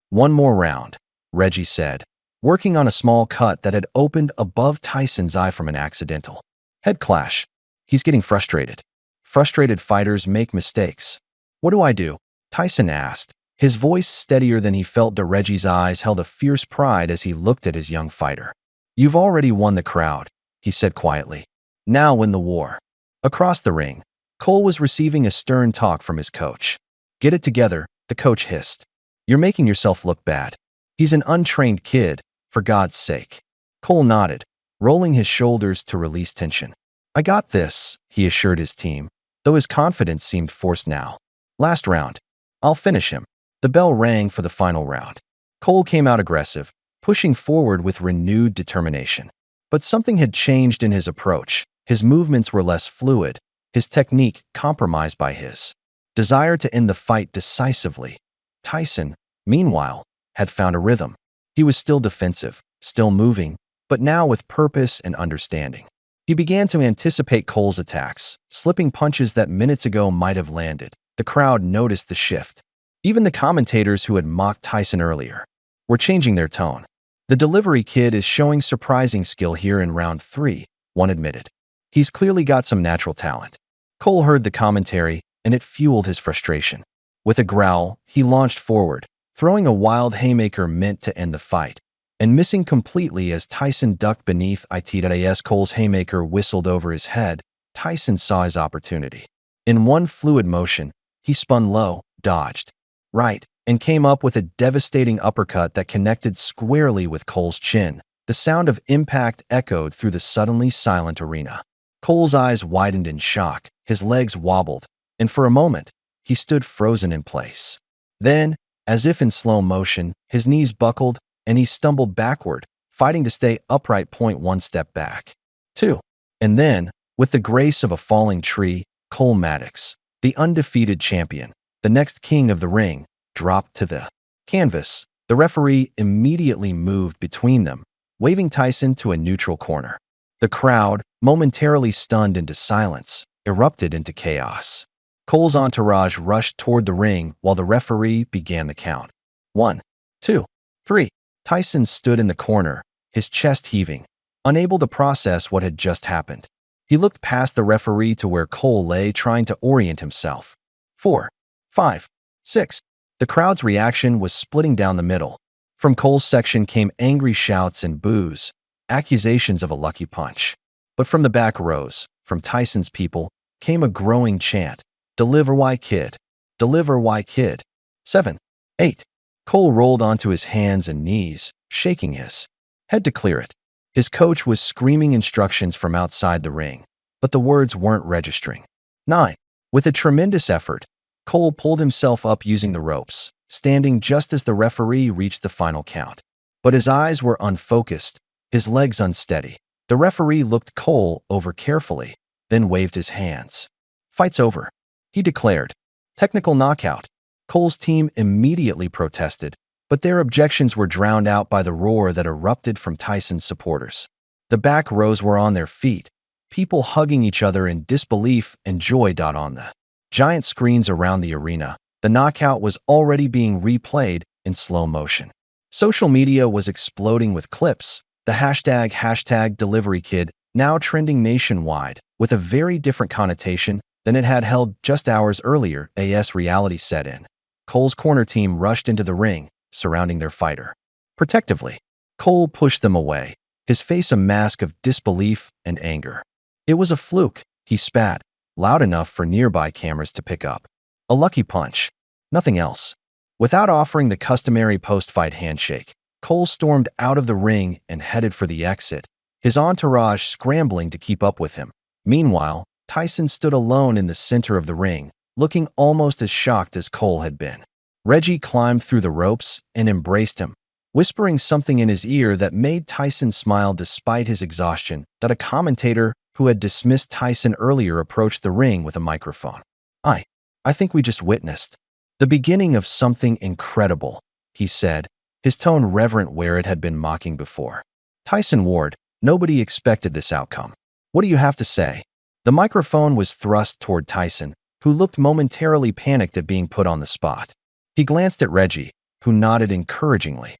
One more round, Reggie said, working on a small cut that had opened above Tyson's eye from an accidental head clash. He's getting frustrated. Frustrated fighters make mistakes. What do I do? Tyson asked, his voice steadier than he felt. Reggie's eyes held a fierce pride as he looked at his young fighter. You've already won the crowd, he said quietly. Now win the war. Across the ring, Cole was receiving a stern talk from his coach. Get it together, the coach hissed. You're making yourself look bad. He's an untrained kid, for God's sake. Cole nodded, rolling his shoulders to release tension. I got this, he assured his team, though his confidence seemed forced now. Last round. I'll finish him. The bell rang for the final round. Cole came out aggressive, pushing forward with renewed determination. But something had changed in his approach. His movements were less fluid, his technique compromised by his desire to end the fight decisively. Tyson, meanwhile, had found a rhythm. He was still defensive, still moving, but now with purpose and understanding. He began to anticipate Cole's attacks, slipping punches that minutes ago might have landed. The crowd noticed the shift. Even the commentators who had mocked Tyson earlier were changing their tone. The delivery kid is showing surprising skill here in round 3, one admitted. He's clearly got some natural talent. Cole heard the commentary, and it fueled his frustration. With a growl, he launched forward, throwing a wild haymaker meant to end the fight, and missing completely as Tyson ducked beneath it. As Cole's haymaker whistled over his head, Tyson saw his opportunity. In one fluid motion, he spun low, dodged right, and came up with a devastating uppercut that connected squarely with Cole's chin. The sound of impact echoed through the suddenly silent arena. Cole's eyes widened in shock, his legs wobbled, and for a moment, he stood frozen in place. Then, as if in slow motion, his knees buckled, and he stumbled backward, fighting to stay upright. 1 step back. 2. And then, with the grace of a falling tree, Cole Maddox, the undefeated champion, the next king of the ring, dropped to the canvas. The referee immediately moved between them, waving Tyson to a neutral corner. The crowd, momentarily stunned into silence, erupted into chaos. Cole's entourage rushed toward the ring while the referee began the count. 1, 2, 3. Tyson stood in the corner, his chest heaving, unable to process what had just happened. He looked past the referee to where Cole lay, trying to orient himself. 4, 5, 6. The crowd's reaction was splitting down the middle. From Cole's section came angry shouts and boos, accusations of a lucky punch. But from the back rows, from Tyson's people, came a growing chant. Deliver Y kid. Deliver Y kid. 7, 8. Cole rolled onto his hands and knees, shaking his head to clear it. His coach was screaming instructions from outside the ring, but the words weren't registering. 9. With a tremendous effort, Cole pulled himself up using the ropes, standing just as the referee reached the final count. But his eyes were unfocused, his legs unsteady. The referee looked Cole over carefully, then waved his hands. Fight's over, he declared. Technical knockout. Cole's team immediately protested, but their objections were drowned out by the roar that erupted from Tyson's supporters. The back rows were on their feet, people hugging each other in disbelief and joy. On the giant screens around the arena, the knockout was already being replayed in slow motion. Social media was exploding with clips, the hashtag #DeliveryKid now trending nationwide, with a very different connotation than it had held just hours earlier. As reality set in, Cole's corner team rushed into the ring, surrounding their fighter. Protectively, Cole pushed them away, his face a mask of disbelief and anger. It was a fluke, he spat, loud enough for nearby cameras to pick up. A lucky punch. Nothing else. Without offering the customary post-fight handshake, Cole stormed out of the ring and headed for the exit, his entourage scrambling to keep up with him. Meanwhile, Tyson stood alone in the center of the ring, looking almost as shocked as Cole had been. Reggie climbed through the ropes and embraced him, whispering something in his ear that made Tyson smile despite his exhaustion. That a commentator who had dismissed Tyson earlier approached the ring with a microphone. I think we just witnessed the beginning of something incredible, he said, his tone reverent where it had been mocking before. Tyson Ward, nobody expected this outcome. What do you have to say? The microphone was thrust toward Tyson, who looked momentarily panicked at being put on the spot. He glanced at Reggie, who nodded encouragingly.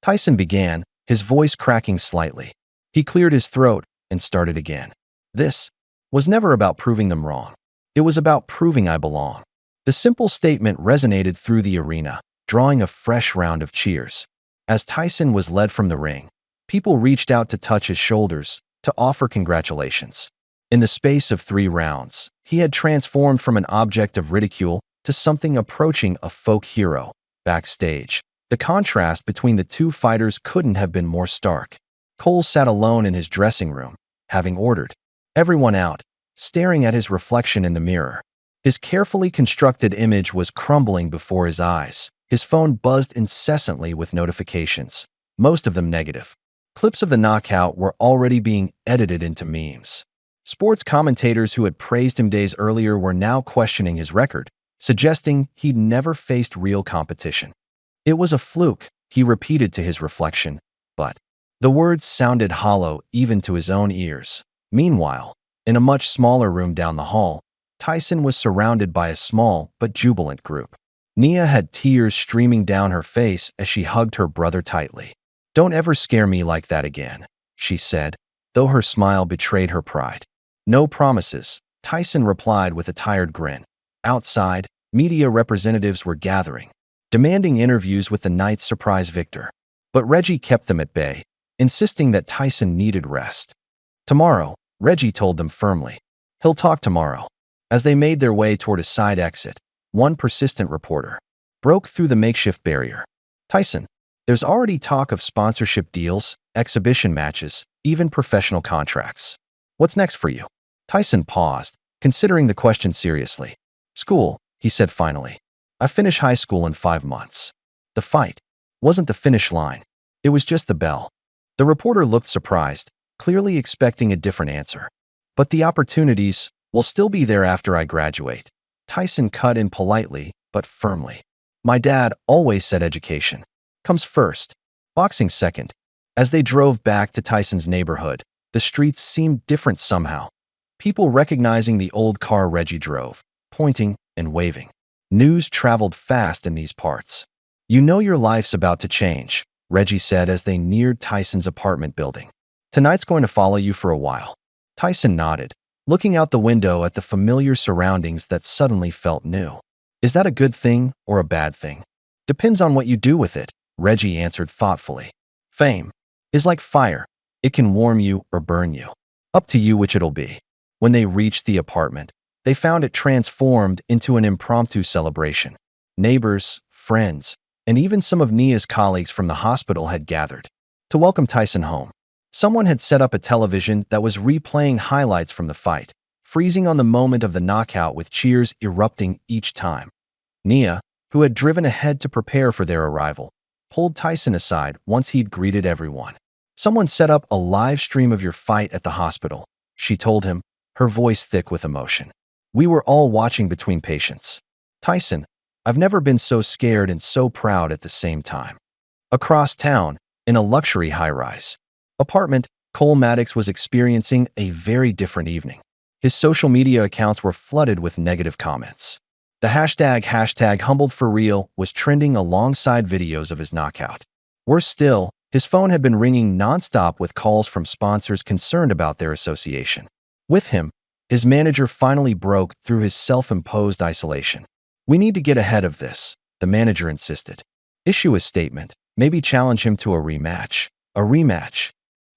Tyson began, his voice cracking slightly. He cleared his throat and started again. This was never about proving them wrong. It was about proving I belong. The simple statement resonated through the arena, drawing a fresh round of cheers. As Tyson was led from the ring, people reached out to touch his shoulders, to offer congratulations. In the space of 3 rounds, he had transformed from an object of ridicule to something approaching a folk hero. Backstage, the contrast between the two fighters couldn't have been more stark. Cole sat alone in his dressing room, having ordered everyone out, staring at his reflection in the mirror. His carefully constructed image was crumbling before his eyes. His phone buzzed incessantly with notifications, most of them negative. Clips of the knockout were already being edited into memes. Sports commentators who had praised him days earlier were now questioning his record, suggesting he'd never faced real competition. It was a fluke, he repeated to his reflection, but the words sounded hollow even to his own ears. Meanwhile, in a much smaller room down the hall, Tyson was surrounded by a small but jubilant group. Nia had tears streaming down her face as she hugged her brother tightly. "Don't ever scare me like that again," she said, though her smile betrayed her pride. "No promises," Tyson replied with a tired grin. Outside, media representatives were gathering, demanding interviews with the night's surprise victor. But Reggie kept them at bay, insisting that Tyson needed rest. "Tomorrow," Reggie told them firmly. "He'll talk tomorrow." As they made their way toward a side exit, one persistent reporter broke through the makeshift barrier. "Tyson, there's already talk of sponsorship deals, exhibition matches, even professional contracts. What's next for you?" Tyson paused, considering the question seriously. "School," he said finally. "I finish high school in 5 months." The fight wasn't the finish line. It was just the bell. The reporter looked surprised, clearly expecting a different answer. "But the opportunities will still be there after I graduate," Tyson cut in politely but firmly. "My dad always said education comes first, boxing second." As they drove back to Tyson's neighborhood, the streets seemed different somehow. People recognizing the old car Reggie drove, pointing and waving. News traveled fast in these parts. "You know your life's about to change," Reggie said as they neared Tyson's apartment building. "Tonight's going to follow you for a while." Tyson nodded, looking out the window at the familiar surroundings that suddenly felt new. "Is that a good thing or a bad thing?" "Depends on what you do with it," Reggie answered thoughtfully. "Fame is like fire. It can warm you or burn you. Up to you which it'll be." When they reached the apartment, they found it transformed into an impromptu celebration. Neighbors, friends, and even some of Nia's colleagues from the hospital had gathered to welcome Tyson home. Someone had set up a television that was replaying highlights from the fight, freezing on the moment of the knockout with cheers erupting each time. Nia, who had driven ahead to prepare for their arrival, pulled Tyson aside once he'd greeted everyone. "Someone set up a live stream of your fight at the hospital," she told him, her voice thick with emotion. "We were all watching between patients." "Tyson, I've never been so scared and so proud at the same time." Across town, in a luxury high-rise apartment, Cole Maddox was experiencing a very different evening. His social media accounts were flooded with negative comments. The hashtag humbled for real was trending alongside videos of his knockout. Worse still, his phone had been ringing nonstop with calls from sponsors concerned about their association with him. His manager finally broke through his self-imposed isolation. We need to get ahead of this, the manager insisted. Issue a statement, maybe challenge him to a rematch. A rematch?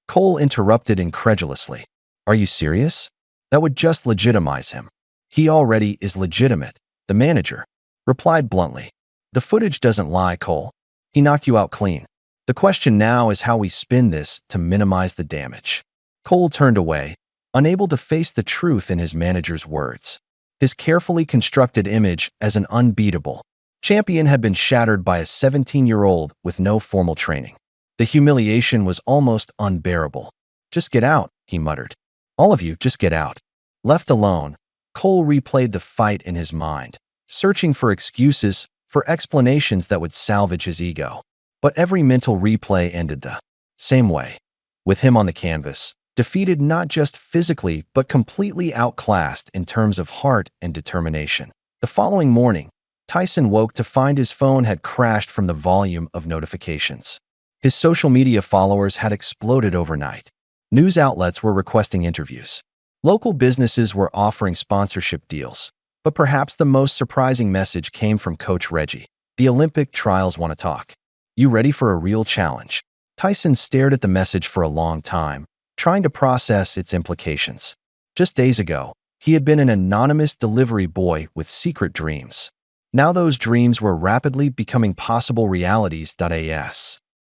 Cole interrupted incredulously. Are you serious? That would just legitimize him. He already is legitimate, the manager replied bluntly. The footage doesn't lie, Cole. He knocked you out clean. The question now is how we spin this to minimize the damage. Cole turned away, unable to face the truth in his manager's words. His carefully constructed image as an unbeatable champion had been shattered by a 17-year-old with no formal training. The humiliation was almost unbearable. Just get out, he muttered. All of you, just get out. Left alone, Cole replayed the fight in his mind, searching for excuses, for explanations that would salvage his ego. But every mental replay ended the same way. With him on the canvas, defeated not just physically but completely outclassed in terms of heart and determination. The following morning, Tyson woke to find his phone had crashed from the volume of notifications. His social media followers had exploded overnight. News outlets were requesting interviews. Local businesses were offering sponsorship deals. But perhaps the most surprising message came from Coach Reggie. The Olympic trials want to talk. You ready for a real challenge? Tyson stared at the message for a long time, trying to process its implications. Just days ago, he had been an anonymous delivery boy with secret dreams. Now those dreams were rapidly becoming possible realities.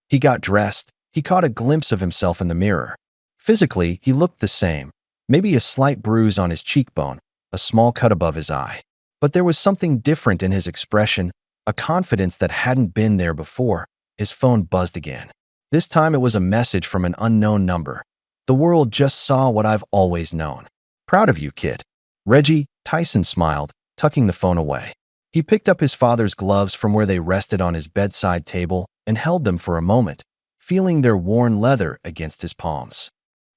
He got dressed. He caught a glimpse of himself in the mirror. Physically, he looked the same, maybe a slight bruise on his cheekbone, a small cut above his eye. But there was something different in his expression, a confidence that hadn't been there before. His phone buzzed again. This time it was a message from an unknown number. The world just saw what I've always known. Proud of you, kid. Reggie, Tyson smiled, tucking the phone away. He picked up his father's gloves from where they rested on his bedside table and held them for a moment, feeling their worn leather against his palms.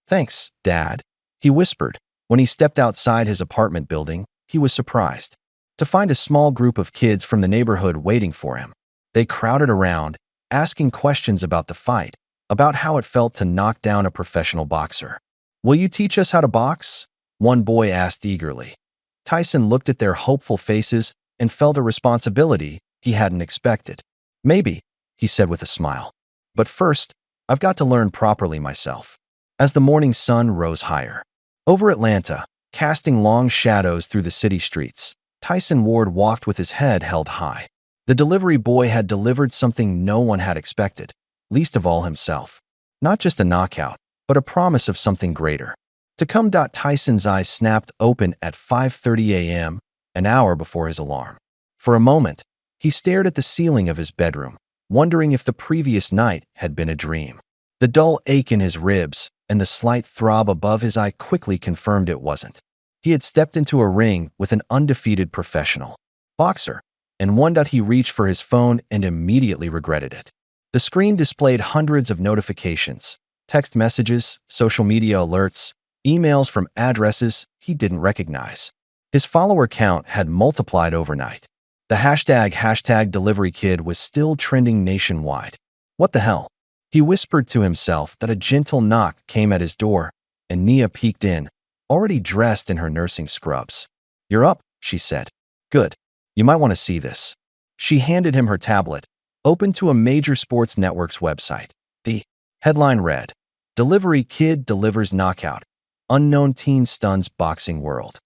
Thanks, Dad, he whispered. When he stepped outside his apartment building, he was surprised to find a small group of kids from the neighborhood waiting for him. They crowded around, asking questions about the fight, about how it felt to knock down a professional boxer. Will you teach us how to box? One boy asked eagerly. Tyson looked at their hopeful faces and felt a responsibility he hadn't expected. Maybe, he said with a smile. But first, I've got to learn properly myself. As the morning sun rose higher, over Atlanta, casting long shadows through the city streets, Tyson Ward walked with his head held high. The delivery boy had delivered something no one had expected, least of all himself. Not just a knockout, but a promise of something greater. To come. Tyson's eyes snapped open at 5:30 a.m., an hour before his alarm. For a moment, he stared at the ceiling of his bedroom, wondering if the previous night had been a dream. The dull ache in his ribs and the slight throb above his eye quickly confirmed it wasn't. He had stepped into a ring with an undefeated professional boxer, and he reached for his phone and immediately regretted it. The screen displayed hundreds of notifications, text messages, social media alerts, emails from addresses he didn't recognize. His follower count had multiplied overnight. The hashtag delivery kid was still trending nationwide. What the hell? He whispered to himself that a gentle knock came at his door, and Nia peeked in, already dressed in her nursing scrubs. You're up, she said. Good. You might want to see this. She handed him her tablet, open to a major sports network's website. The headline read, Delivery Kid Delivers Knockout. Unknown Teen Stuns Boxing World.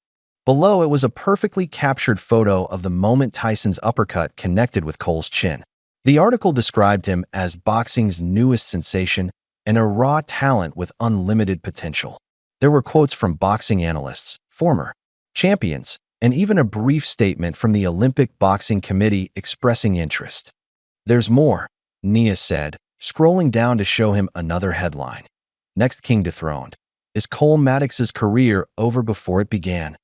Below it was a perfectly captured photo of the moment Tyson's uppercut connected with Cole's chin. The article described him as boxing's newest sensation and a raw talent with unlimited potential. There were quotes from boxing analysts, former champions, and even a brief statement from the Olympic Boxing Committee expressing interest. There's more, Nia said, scrolling down to show him another headline. Next king dethroned. Is Cole Maddox's career over before it began?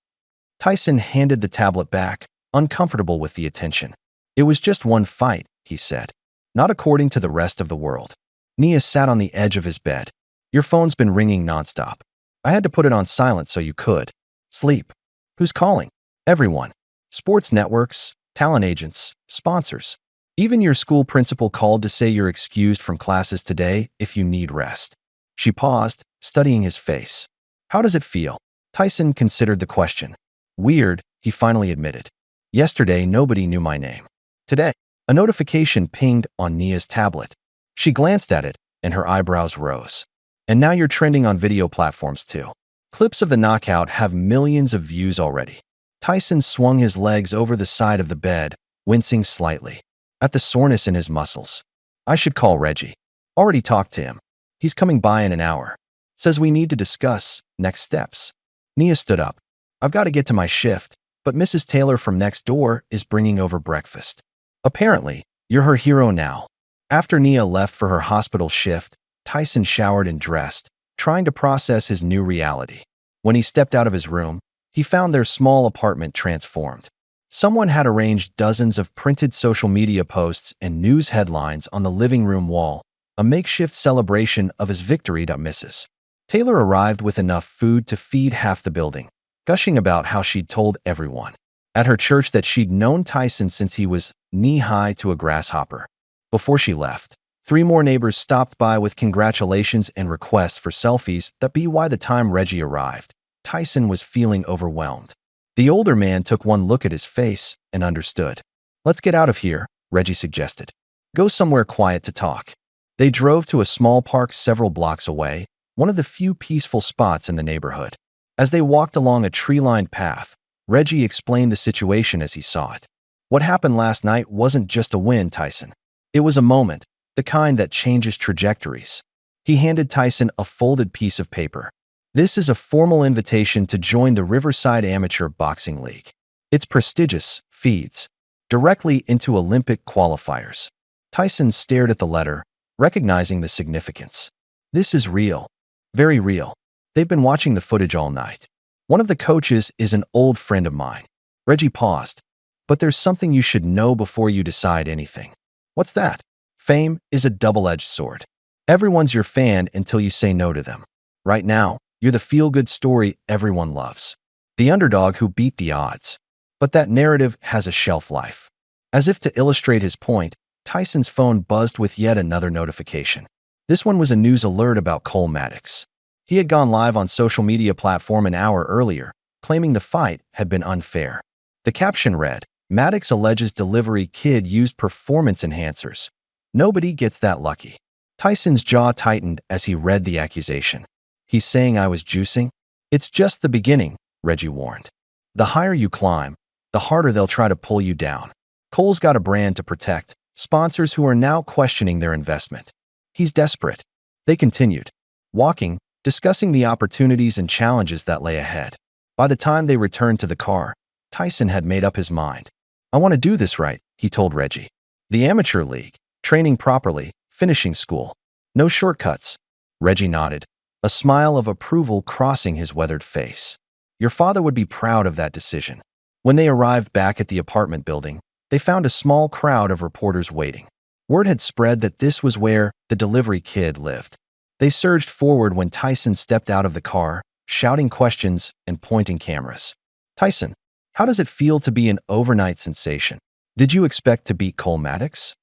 Tyson handed the tablet back, uncomfortable with the attention. It was just one fight, he said. Not according to the rest of the world. Nia sat on the edge of his bed. Your phone's been ringing nonstop. I had to put it on silent so you could sleep. Who's calling? Everyone. Sports networks, talent agents, sponsors. Even your school principal called to say you're excused from classes today if you need rest. She paused, studying his face. How does it feel? Tyson considered the question. Weird, he finally admitted. Yesterday, nobody knew my name. Today, a notification pinged on Nia's tablet. She glanced at it, and her eyebrows rose. And now you're trending on video platforms too. Clips of the knockout have millions of views already. Tyson swung his legs over the side of the bed, wincing slightly at the soreness in his muscles. I should call Reggie. Already talked to him. He's coming by in an hour. Says we need to discuss next steps. Nia stood up. I've got to get to my shift, but Mrs. Taylor from next door is bringing over breakfast. Apparently, you're her hero now. After Nia left for her hospital shift, Tyson showered and dressed, trying to process his new reality. When he stepped out of his room, he found their small apartment transformed. Someone had arranged dozens of printed social media posts and news headlines on the living room wall, a makeshift celebration of his victory. Mrs. Taylor arrived with enough food to feed half the building, gushing about how she'd told everyone at her church that she'd known Tyson since he was knee-high to a grasshopper. Before she left, 3 more neighbors stopped by with congratulations and requests for selfies. By the time Reggie arrived, Tyson was feeling overwhelmed. The older man took one look at his face and understood. Let's get out of here, Reggie suggested. Go somewhere quiet to talk. They drove to a small park several blocks away, one of the few peaceful spots in the neighborhood. As they walked along a tree-lined path, Reggie explained the situation as he saw it. What happened last night wasn't just a win, Tyson. It was a moment, the kind that changes trajectories. He handed Tyson a folded piece of paper. This is a formal invitation to join the Riverside Amateur Boxing League. It's prestigious, feeds directly into Olympic qualifiers. Tyson stared at the letter, recognizing the significance. This is real. Very real. They've been watching the footage all night. One of the coaches is an old friend of mine. Reggie paused. But there's something you should know before you decide anything. What's that? Fame is a double-edged sword. Everyone's your fan until you say no to them. Right now, you're the feel-good story everyone loves. The underdog who beat the odds. But that narrative has a shelf life. As if to illustrate his point, Tyson's phone buzzed with yet another notification. This one was a news alert about Cole Maddox. He had gone live on social media platform an hour earlier, claiming the fight had been unfair. The caption read, Maddox alleges delivery kid used performance enhancers. Nobody gets that lucky. Tyson's jaw tightened as he read the accusation. He's saying I was juicing? It's just the beginning, Reggie warned. The higher you climb, the harder they'll try to pull you down. Cole's got a brand to protect, sponsors who are now questioning their investment. He's desperate. They continued, walking, discussing the opportunities and challenges that lay ahead. By the time they returned to the car, Tyson had made up his mind. I want to do this right, he told Reggie. The amateur league, training properly, finishing school. No shortcuts. Reggie nodded, a smile of approval crossing his weathered face. Your father would be proud of that decision. When they arrived back at the apartment building, they found a small crowd of reporters waiting. Word had spread that this was where the delivery kid lived. They surged forward when Tyson stepped out of the car, shouting questions and pointing cameras. Tyson, how does it feel to be an overnight sensation? Did you expect to beat Cole Maddox?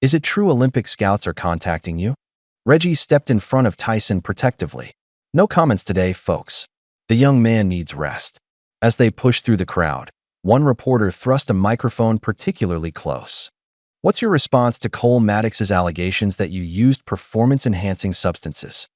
Is it true Olympic scouts are contacting you? Reggie stepped in front of Tyson protectively. No comments today, folks. The young man needs rest. As they pushed through the crowd, one reporter thrust a microphone particularly close. What's your response to Cole Maddox's allegations that you used performance-enhancing substances?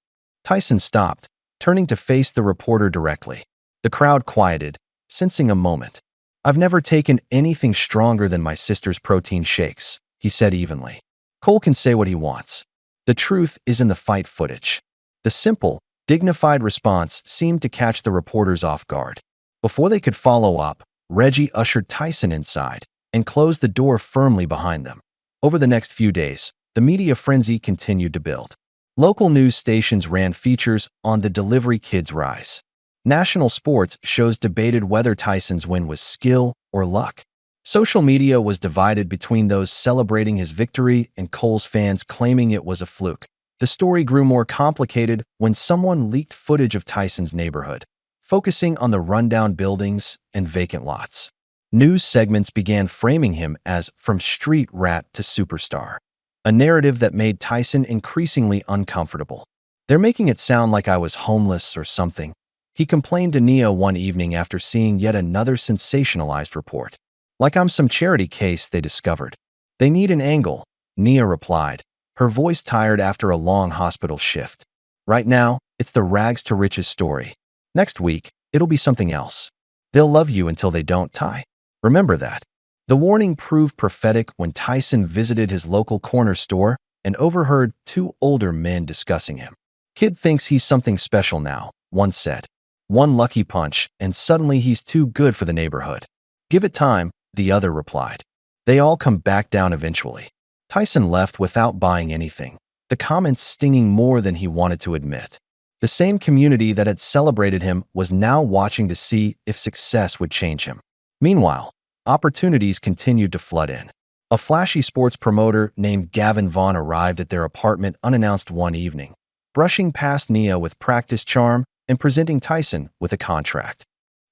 Tyson stopped, turning to face the reporter directly. The crowd quieted, sensing a moment. I've never taken anything stronger than my sister's protein shakes, he said evenly. Cole can say what he wants. The truth is in the fight footage. The simple, dignified response seemed to catch the reporters off guard. Before they could follow up, Reggie ushered Tyson inside and closed the door firmly behind them. Over the next few days, the media frenzy continued to build. Local news stations ran features on the delivery kid's rise. National sports shows debated whether Tyson's win was skill or luck. Social media was divided between those celebrating his victory and Cole's fans claiming it was a fluke. The story grew more complicated when someone leaked footage of Tyson's neighborhood, focusing on the rundown buildings and vacant lots. News segments began framing him as from street rat to superstar, a narrative that made Tyson increasingly uncomfortable. They're making it sound like I was homeless or something, he complained to Nia one evening after seeing yet another sensationalized report. Like I'm some charity case they discovered. They need an angle, Nia replied, her voice tired after a long hospital shift. Right now, it's the rags to riches story. Next week, it'll be something else. They'll love you until they don't, Ty. Remember that. The warning proved prophetic when Tyson visited his local corner store and overheard two older men discussing him. Kid thinks he's something special now, one said. One lucky punch, and suddenly he's too good for the neighborhood. Give it time, the other replied. They all come back down eventually. Tyson left without buying anything, the comments stinging more than he wanted to admit. The same community that had celebrated him was now watching to see if success would change him. Meanwhile, opportunities continued to flood in. A flashy sports promoter named Gavin Vaughn arrived at their apartment unannounced one evening, brushing past Nia with practice charm and presenting Tyson with a contract.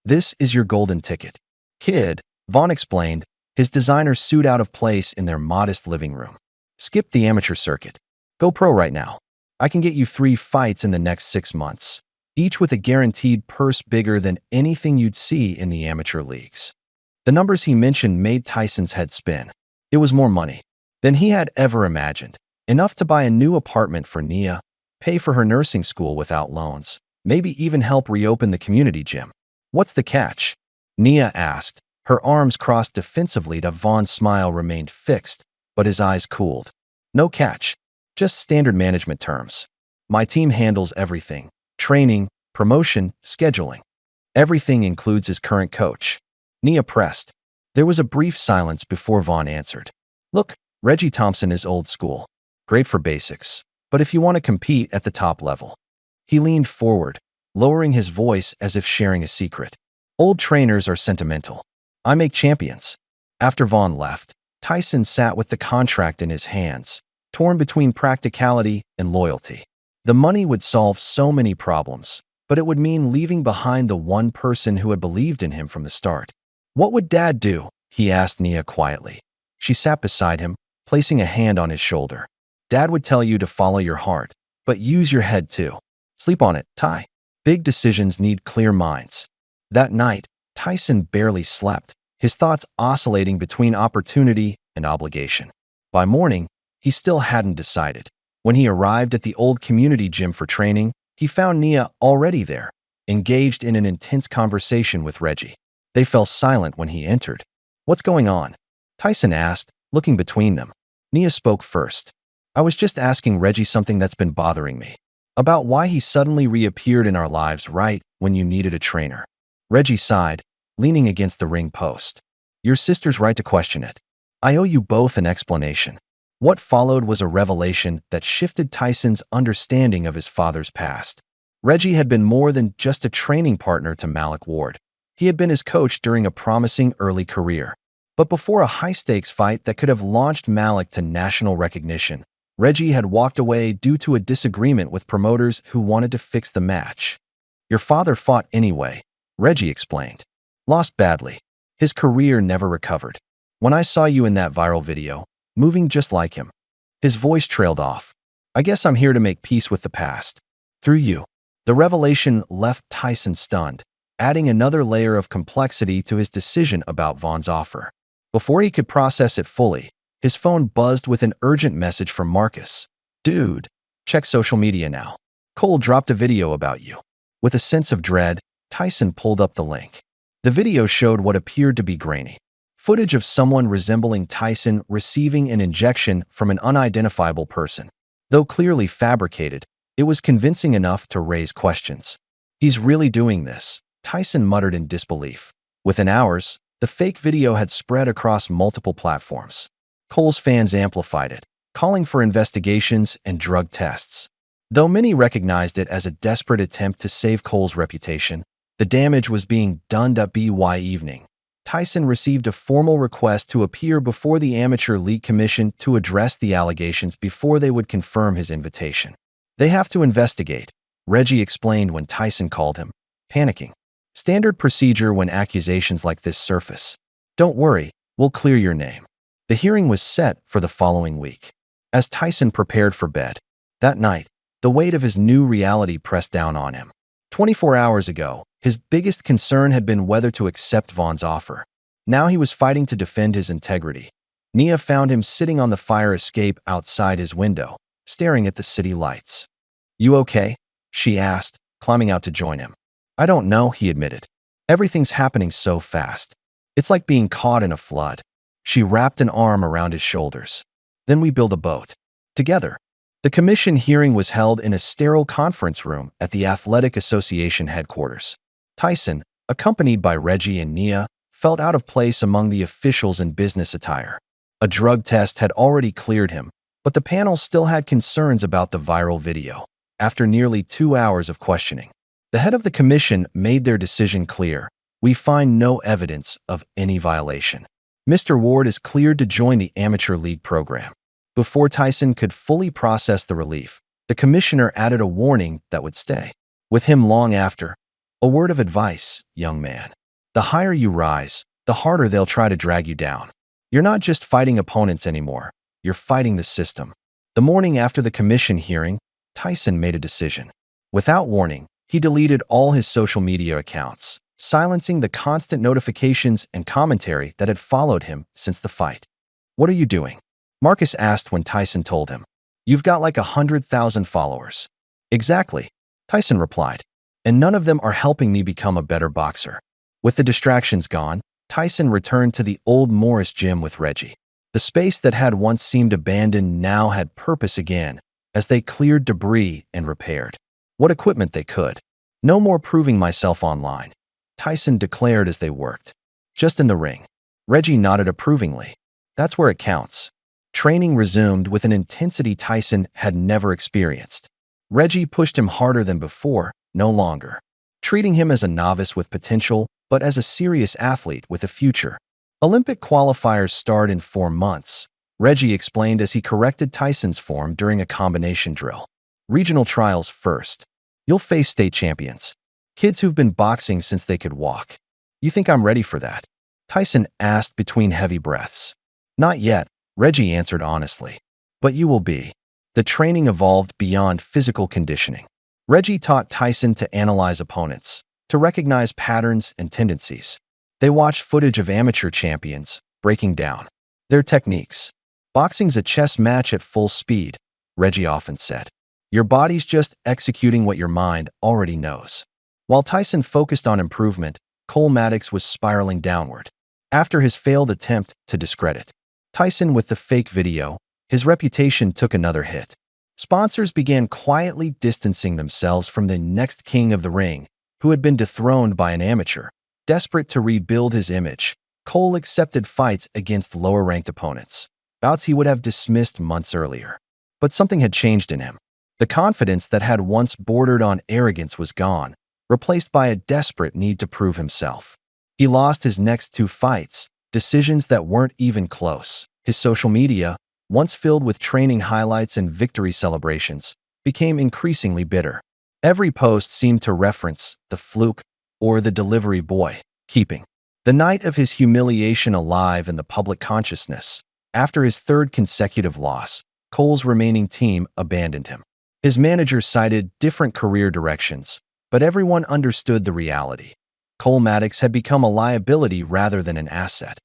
This is your golden ticket. Kid, Vaughn explained, his designer suit out of place in their modest living room. Skip the amateur circuit. Go pro right now. I can get you 3 fights in the next 6 months, each with a guaranteed purse bigger than anything you'd see in the amateur leagues. The numbers he mentioned made Tyson's head spin. It was more money than he had ever imagined, enough to buy a new apartment for Nia, pay for her nursing school without loans, maybe even help reopen the community gym. What's the catch? Nia asked, her arms crossed defensively. Vaughn's smile remained fixed, but his eyes cooled. No catch. Just standard management terms. My team handles everything. Training, promotion, scheduling. Everything includes his current coach. Nia pressed. There was a brief silence before Vaughn answered. Look, Reggie Thompson is old school. Great for basics. But if you want to compete at the top level. He leaned forward, lowering his voice as if sharing a secret. Old trainers are sentimental. I make champions. After Vaughn left, Tyson sat with the contract in his hands, torn between practicality and loyalty. The money would solve so many problems, but it would mean leaving behind the one person who had believed in him from the start. What would Dad do? He asked Nia quietly. She sat beside him, placing a hand on his shoulder. Dad would tell you to follow your heart, but use your head too. Sleep on it, Ty. Big decisions need clear minds. That night, Tyson barely slept, his thoughts oscillating between opportunity and obligation. By morning, he still hadn't decided. When he arrived at the old community gym for training, he found Nia already there, engaged in an intense conversation with Reggie. They fell silent when he entered. What's going on? Tyson asked, looking between them. Nia spoke first. I was just asking Reggie something that's been bothering me. About why he suddenly reappeared in our lives right when you needed a trainer. Reggie sighed, leaning against the ring post. Your sister's right to question it. I owe you both an explanation. What followed was a revelation that shifted Tyson's understanding of his father's past. Reggie had been more than just a training partner to Malik Ward. He had been his coach during a promising early career. But before a high-stakes fight that could have launched Malik to national recognition, Reggie had walked away due to a disagreement with promoters who wanted to fix the match. Your father fought anyway, Reggie explained. Lost badly. His career never recovered. When I saw you in that viral video, moving just like him. His voice trailed off. I guess I'm here to make peace with the past. Through you. The revelation left Tyson stunned, adding another layer of complexity to his decision about Vaughn's offer. Before he could process it fully, his phone buzzed with an urgent message from Marcus. Dude, check social media now. Cole dropped a video about you. With a sense of dread, Tyson pulled up the link. The video showed what appeared to be grainy footage of someone resembling Tyson receiving an injection from an unidentifiable person. Though clearly fabricated, it was convincing enough to raise questions. He's really doing this, Tyson muttered in disbelief. Within hours, the fake video had spread across multiple platforms. Cole's fans amplified it, calling for investigations and drug tests. Though many recognized it as a desperate attempt to save Cole's reputation, the damage was being done. By evening, Tyson received a formal request to appear before the Amateur League Commission to address the allegations before they would confirm his invitation. They have to investigate, Reggie explained when Tyson called him, panicking. Standard procedure when accusations like this surface. Don't worry, we'll clear your name. The hearing was set for the following week. As Tyson prepared for bed, that night, the weight of his new reality pressed down on him. 24 hours ago, his biggest concern had been whether to accept Vaughn's offer. Now he was fighting to defend his integrity. Nia found him sitting on the fire escape outside his window, staring at the city lights. "You okay?" she asked, climbing out to join him. "I don't know," he admitted. "Everything's happening so fast. It's like being caught in a flood." She wrapped an arm around his shoulders. "Then we build a boat. Together." The commission hearing was held in a sterile conference room at the Athletic Association headquarters. Tyson, accompanied by Reggie and Nia, felt out of place among the officials in business attire. A drug test had already cleared him, but the panel still had concerns about the viral video. After nearly 2 hours of questioning, the head of the commission made their decision clear. "We find no evidence of any violation. Mr. Ward is cleared to join the amateur league program." Before Tyson could fully process the relief, the commissioner added a warning that would stay with him long after. "A word of advice, young man. The higher you rise, the harder they'll try to drag you down. You're not just fighting opponents anymore, you're fighting the system." The morning after the commission hearing, Tyson made a decision. Without warning, he deleted all his social media accounts, silencing the constant notifications and commentary that had followed him since the fight. "What are you doing?" Marcus asked when Tyson told him. "You've got like 100,000 followers." "Exactly," Tyson replied. "And none of them are helping me become a better boxer." With the distractions gone, Tyson returned to the old Morris gym with Reggie. The space that had once seemed abandoned now had purpose again, as they cleared debris and repaired what equipment they could. "No more proving myself online," Tyson declared as they worked. "Just in the ring." Reggie nodded approvingly. "That's where it counts." Training resumed with an intensity Tyson had never experienced. Reggie pushed him harder than before, no longer treating him as a novice with potential, but as a serious athlete with a future. "Olympic qualifiers start in 4 months," Reggie explained as he corrected Tyson's form during a combination drill. "Regional trials first. You'll face state champions. Kids who've been boxing since they could walk." "You think I'm ready for that?" Tyson asked between heavy breaths. "Not yet," Reggie answered honestly. "But you will be." The training evolved beyond physical conditioning. Reggie taught Tyson to analyze opponents, to recognize patterns and tendencies. They watched footage of amateur champions, breaking down their techniques. "Boxing's a chess match at full speed," Reggie often said. "Your body's just executing what your mind already knows." While Tyson focused on improvement, Cole Maddox was spiraling downward. After his failed attempt to discredit Tyson with the fake video, his reputation took another hit. Sponsors began quietly distancing themselves from the next king of the ring, who had been dethroned by an amateur. Desperate to rebuild his image, Cole accepted fights against lower-ranked opponents, bouts he would have dismissed months earlier. But something had changed in him. The confidence that had once bordered on arrogance was gone, replaced by a desperate need to prove himself. He lost his next 2 fights, decisions that weren't even close. His social media, once filled with training highlights and victory celebrations, became increasingly bitter. Every post seemed to reference the fluke or the delivery boy, keeping the night of his humiliation alive in the public consciousness. After his 3rd consecutive loss, Cole's remaining team abandoned him. His manager cited different career directions, but everyone understood the reality. Cole Maddox had become a liability rather than an asset.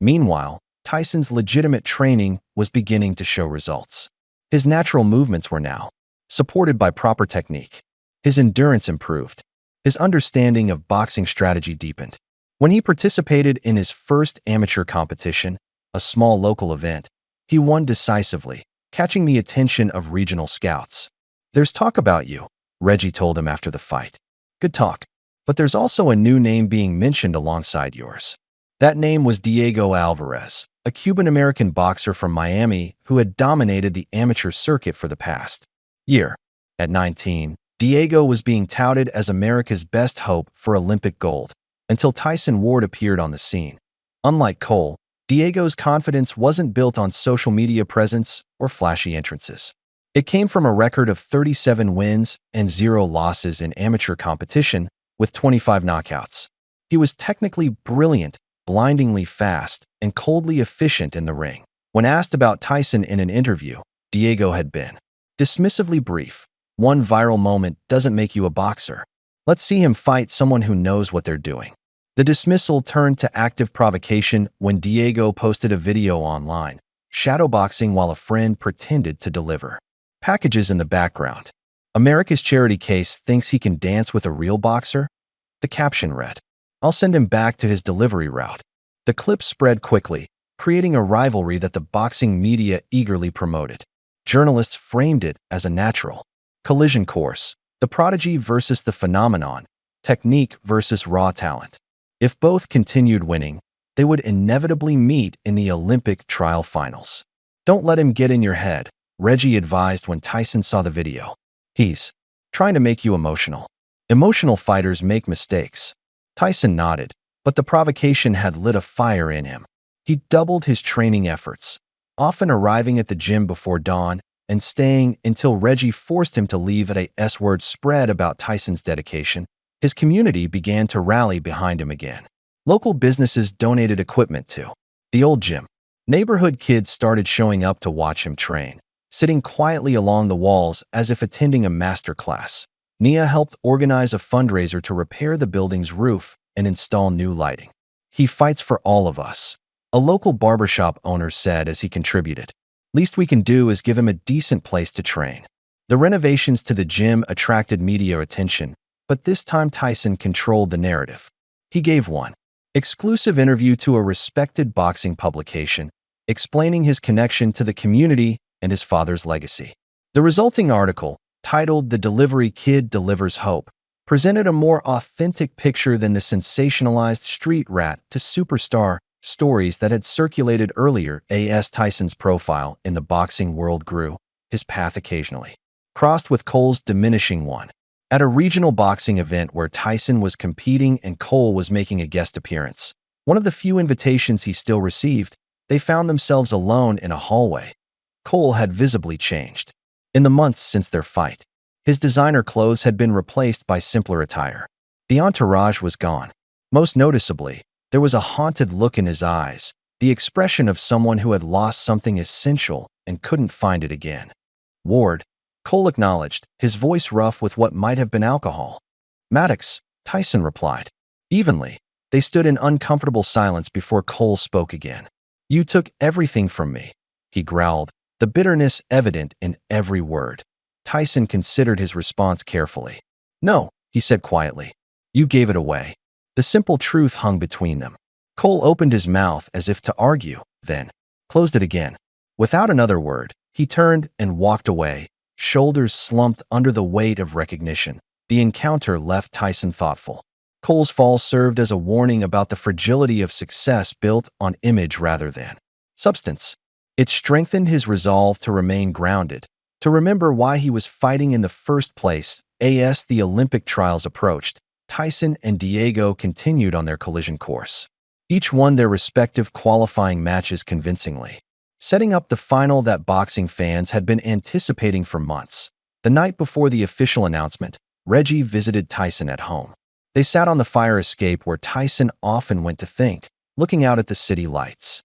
Meanwhile, Tyson's legitimate training was beginning to show results. His natural movements were now supported by proper technique. His endurance improved. His understanding of boxing strategy deepened. When he participated in his first amateur competition, a small local event, he won decisively, catching the attention of regional scouts. "There's talk about you," Reggie told him after the fight. "Good talk. But there's also a new name being mentioned alongside yours." That name was Diego Alvarez, a Cuban-American boxer from Miami who had dominated the amateur circuit for the past year. At 19, Diego was being touted as America's best hope for Olympic gold, until Tyson Ward appeared on the scene. Unlike Cole, Diego's confidence wasn't built on social media presence or flashy entrances. It came from a record of 37 wins and 0 losses in amateur competition, with 25 knockouts. He was technically brilliant, blindingly fast, and coldly efficient in the ring. When asked about Tyson in an interview, Diego had been dismissively brief. "One viral moment doesn't make you a boxer. Let's see him fight someone who knows what they're doing." The dismissal turned to active provocation when Diego posted a video online, shadowboxing while a friend pretended to deliver packages in the background. America's charity case thinks he can dance with a real boxer? The caption read, "I'll send him back to his delivery route." The clip spread quickly, creating a rivalry that the boxing media eagerly promoted. Journalists framed it as a natural collision course, the prodigy versus the phenomenon, technique versus raw talent. If both continued winning, they would inevitably meet in the Olympic trial finals. "Don't let him get in your head," Reggie advised when Tyson saw the video. "He's trying to make you emotional. Emotional fighters make mistakes." Tyson nodded, but the provocation had lit a fire in him. He doubled his training efforts, often arriving at the gym before dawn and staying until Reggie forced him to leave at a S-word spread about Tyson's dedication. His community began to rally behind him again. Local businesses donated equipment to the old gym. Neighborhood kids started showing up to watch him train, sitting quietly along the walls as if attending a master class. Nia helped organize a fundraiser to repair the building's roof and install new lighting. "He fights for all of us," a local barbershop owner said as he contributed. "Least we can do is give him a decent place to train." The renovations to the gym attracted media attention, but this time Tyson controlled the narrative. He gave one exclusive interview to a respected boxing publication, explaining his connection to the community and his father's legacy. The resulting article, titled "The Delivery Kid Delivers Hope," presented a more authentic picture than the sensationalized street rat to superstar stories that had circulated earlier. As Tyson's profile in the boxing world grew, his path occasionally crossed with Cole's, diminishing one. At a regional boxing event where Tyson was competing and Cole was making a guest appearance, one of the few invitations he still received, they found themselves alone in a hallway. Cole had visibly changed. In the months since their fight, his designer clothes had been replaced by simpler attire. The entourage was gone. Most noticeably, there was a haunted look in his eyes, the expression of someone who had lost something essential and couldn't find it again. "Ward," Cole acknowledged, his voice rough with what might have been alcohol. "Maddox," Tyson replied. Evenly, they stood in uncomfortable silence before Cole spoke again. "You took everything from me," he growled, the bitterness evident in every word. Tyson considered his response carefully. "No," he said quietly. "You gave it away." The simple truth hung between them. Cole opened his mouth as if to argue, then closed it again. Without another word, he turned and walked away, shoulders slumped under the weight of recognition. The encounter left Tyson thoughtful. Cole's fall served as a warning about the fragility of success built on image rather than substance. It strengthened his resolve to remain grounded, to remember why he was fighting in the first place. As the Olympic trials approached, Tyson and Diego continued on their collision course. Each won their respective qualifying matches convincingly, setting up the final that boxing fans had been anticipating for months. The night before the official announcement, Reggie visited Tyson at home. They sat on the fire escape where Tyson often went to think, looking out at the city lights.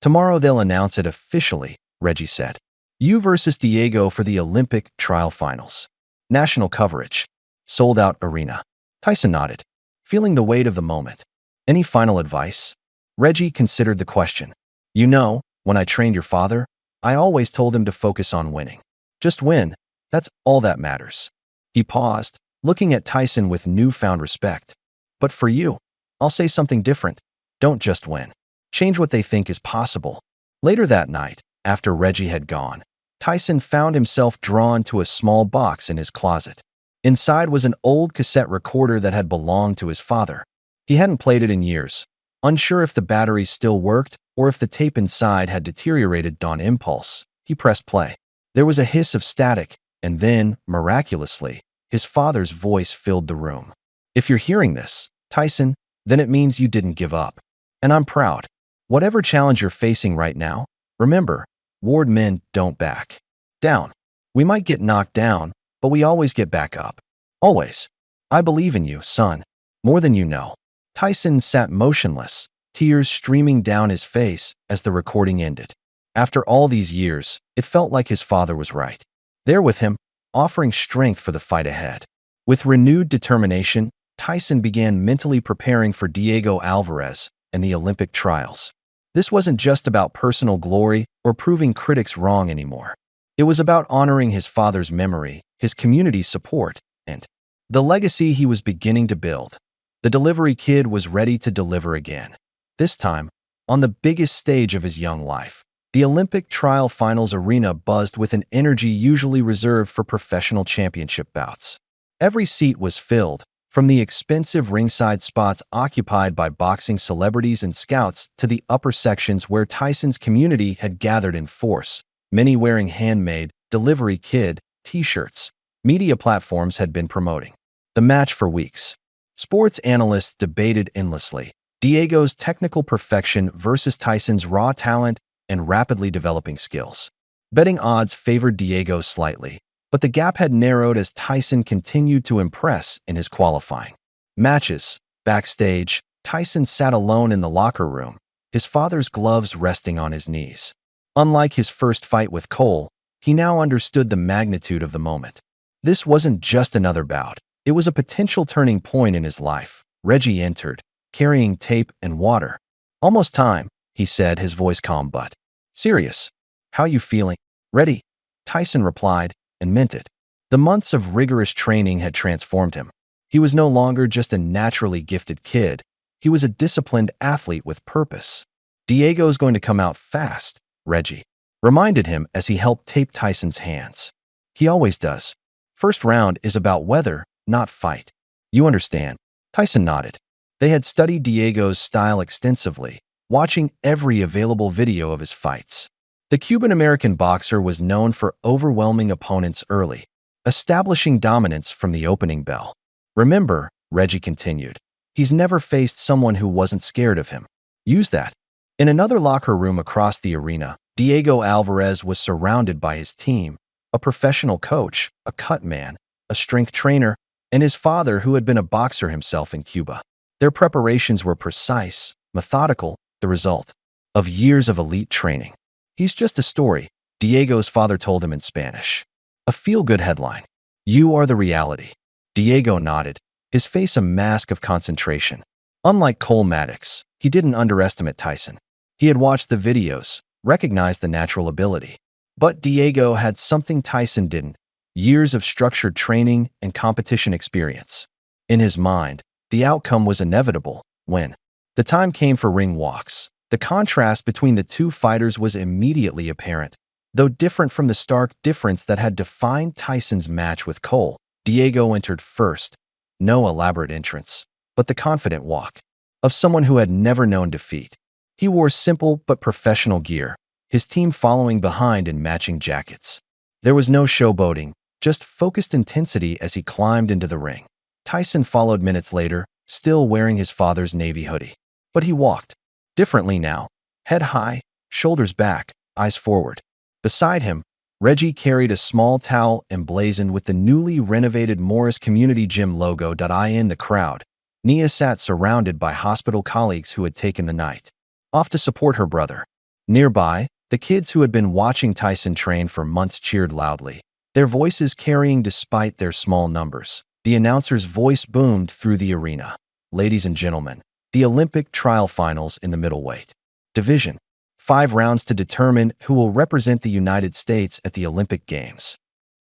"Tomorrow they'll announce it officially," Reggie said. "You versus Diego for the Olympic trial finals. National coverage. Sold-out arena." Tyson nodded, feeling the weight of the moment. "Any final advice?" Reggie considered the question. "You know, when I trained your father, I always told him to focus on winning. Just win. That's all that matters." He paused, looking at Tyson with newfound respect. "But for you, I'll say something different. Don't just win. Change what they think is possible." Later that night, after Reggie had gone, Tyson found himself drawn to a small box in his closet. Inside was an old cassette recorder that had belonged to his father. He hadn't played it in years, unsure if the batteries still worked or if the tape inside had deteriorated. On impulse, he pressed play. There was a hiss of static, and then, miraculously, his father's voice filled the room. "If you're hearing this, Tyson, then it means you didn't give up. And I'm proud. Whatever challenge you're facing right now, remember, Ward men don't back down. We might get knocked down, but we always get back up. Always. I believe in you, son. More than you know." Tyson sat motionless, tears streaming down his face as the recording ended. After all these years, it felt like his father was right there with him, offering strength for the fight ahead. With renewed determination, Tyson began mentally preparing for Diego Alvarez and the Olympic trials. This wasn't just about personal glory or proving critics wrong anymore. It was about honoring his father's memory, his community's support, and the legacy he was beginning to build. The delivery kid was ready to deliver again. This time, on the biggest stage of his young life. The Olympic trial finals arena buzzed with an energy usually reserved for professional championship bouts. Every seat was filled, from the expensive ringside spots occupied by boxing celebrities and scouts to the upper sections where Tyson's community had gathered in force, many wearing handmade, delivery kid t-shirts. Media platforms had been promoting the match for weeks. Sports analysts debated endlessly. Diego's technical perfection versus Tyson's raw talent and rapidly developing skills. Betting odds favored Diego slightly, but the gap had narrowed as Tyson continued to impress in his qualifying matches. Backstage, Tyson sat alone in the locker room, his father's gloves resting on his knees. Unlike his first fight with Cole, he now understood the magnitude of the moment. This wasn't just another bout. It was a potential turning point in his life. Reggie entered, carrying tape and water. "Almost time," he said, his voice calm but serious. "How you feeling?" "Ready," Tyson replied, and meant it. The months of rigorous training had transformed him. He was no longer just a naturally gifted kid. He was a disciplined athlete with purpose. "Diego's going to come out fast," Reggie reminded him as he helped tape Tyson's hands. "He always does. First round is about weather, not fight. You understand?" Tyson nodded. They had studied Diego's style extensively, watching every available video of his fights. The Cuban-American boxer was known for overwhelming opponents early, establishing dominance from the opening bell. "Remember," Reggie continued, "he's never faced someone who wasn't scared of him. Use that." In another locker room across the arena, Diego Alvarez was surrounded by his team, a professional coach, a cut man, a strength trainer, and his father who had been a boxer himself in Cuba. Their preparations were precise, methodical, the result of years of elite training. "He's just a story," Diego's father told him in Spanish. A feel-good headline. "You are the reality." Diego nodded, his face a mask of concentration. Unlike Cole Maddox, he didn't underestimate Tyson. He had watched the videos, recognized the natural ability. But Diego had something Tyson didn't: years of structured training and competition experience. In his mind, the outcome was inevitable. When the time came for ring walks, the contrast between the two fighters was immediately apparent. Though different from the stark difference that had defined Tyson's match with Cole, Diego entered first. No elaborate entrance, but the confident walk of someone who had never known defeat. He wore simple but professional gear, his team following behind in matching jackets. There was no showboating, just focused intensity as he climbed into the ring. Tyson followed minutes later, still wearing his father's navy hoodie. But he walked differently now, head high, shoulders back, eyes forward. Beside him, Reggie carried a small towel emblazoned with the newly renovated Morris Community Gym logo. In the crowd, Nia sat surrounded by hospital colleagues who had taken the night off to support her brother. Nearby, the kids who had been watching Tyson train for months cheered loudly, their voices carrying despite their small numbers. The announcer's voice boomed through the arena. "Ladies and gentlemen, the Olympic trial finals in the middleweight division. 5 rounds to determine who will represent the United States at the Olympic Games."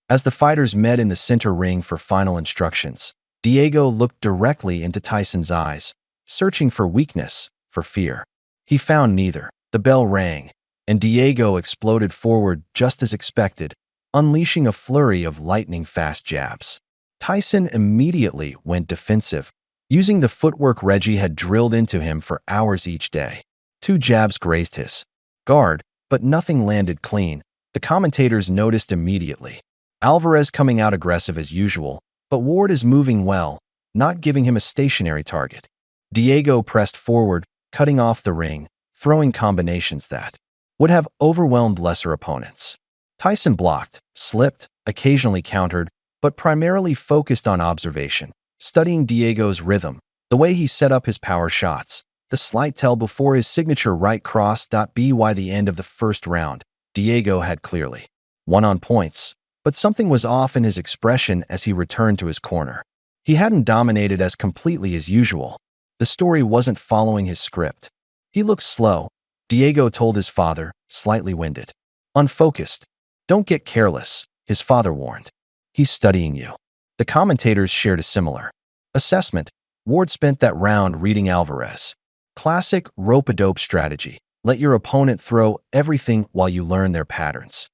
As the fighters met in the center ring for final instructions, Diego looked directly into Tyson's eyes, searching for weakness, for fear. He found neither. The bell rang, and Diego exploded forward just as expected, unleashing a flurry of lightning-fast jabs. Tyson immediately went defensive, using the footwork Reggie had drilled into him for hours each day. 2 jabs grazed his guard, but nothing landed clean. The commentators noticed immediately. Alvarez coming out aggressive as usual, but Ward is moving well, not giving him a stationary target. Diego pressed forward, cutting off the ring, throwing combinations that would have overwhelmed lesser opponents. Tyson blocked, slipped, occasionally countered, but primarily focused on observation, studying Diego's rhythm, the way he set up his power shots, the slight tell before his signature right cross. By the end of the first round, Diego had clearly won on points, but something was off in his expression as he returned to his corner. He hadn't dominated as completely as usual. The story wasn't following his script. He looked slow, Diego told his father, slightly winded. Unfocused. Don't get careless, his father warned. He's studying you. The commentators shared a similar assessment. Ward spent that round reading Alvarez. Classic rope-a-dope strategy. Let your opponent throw everything while you learn their patterns.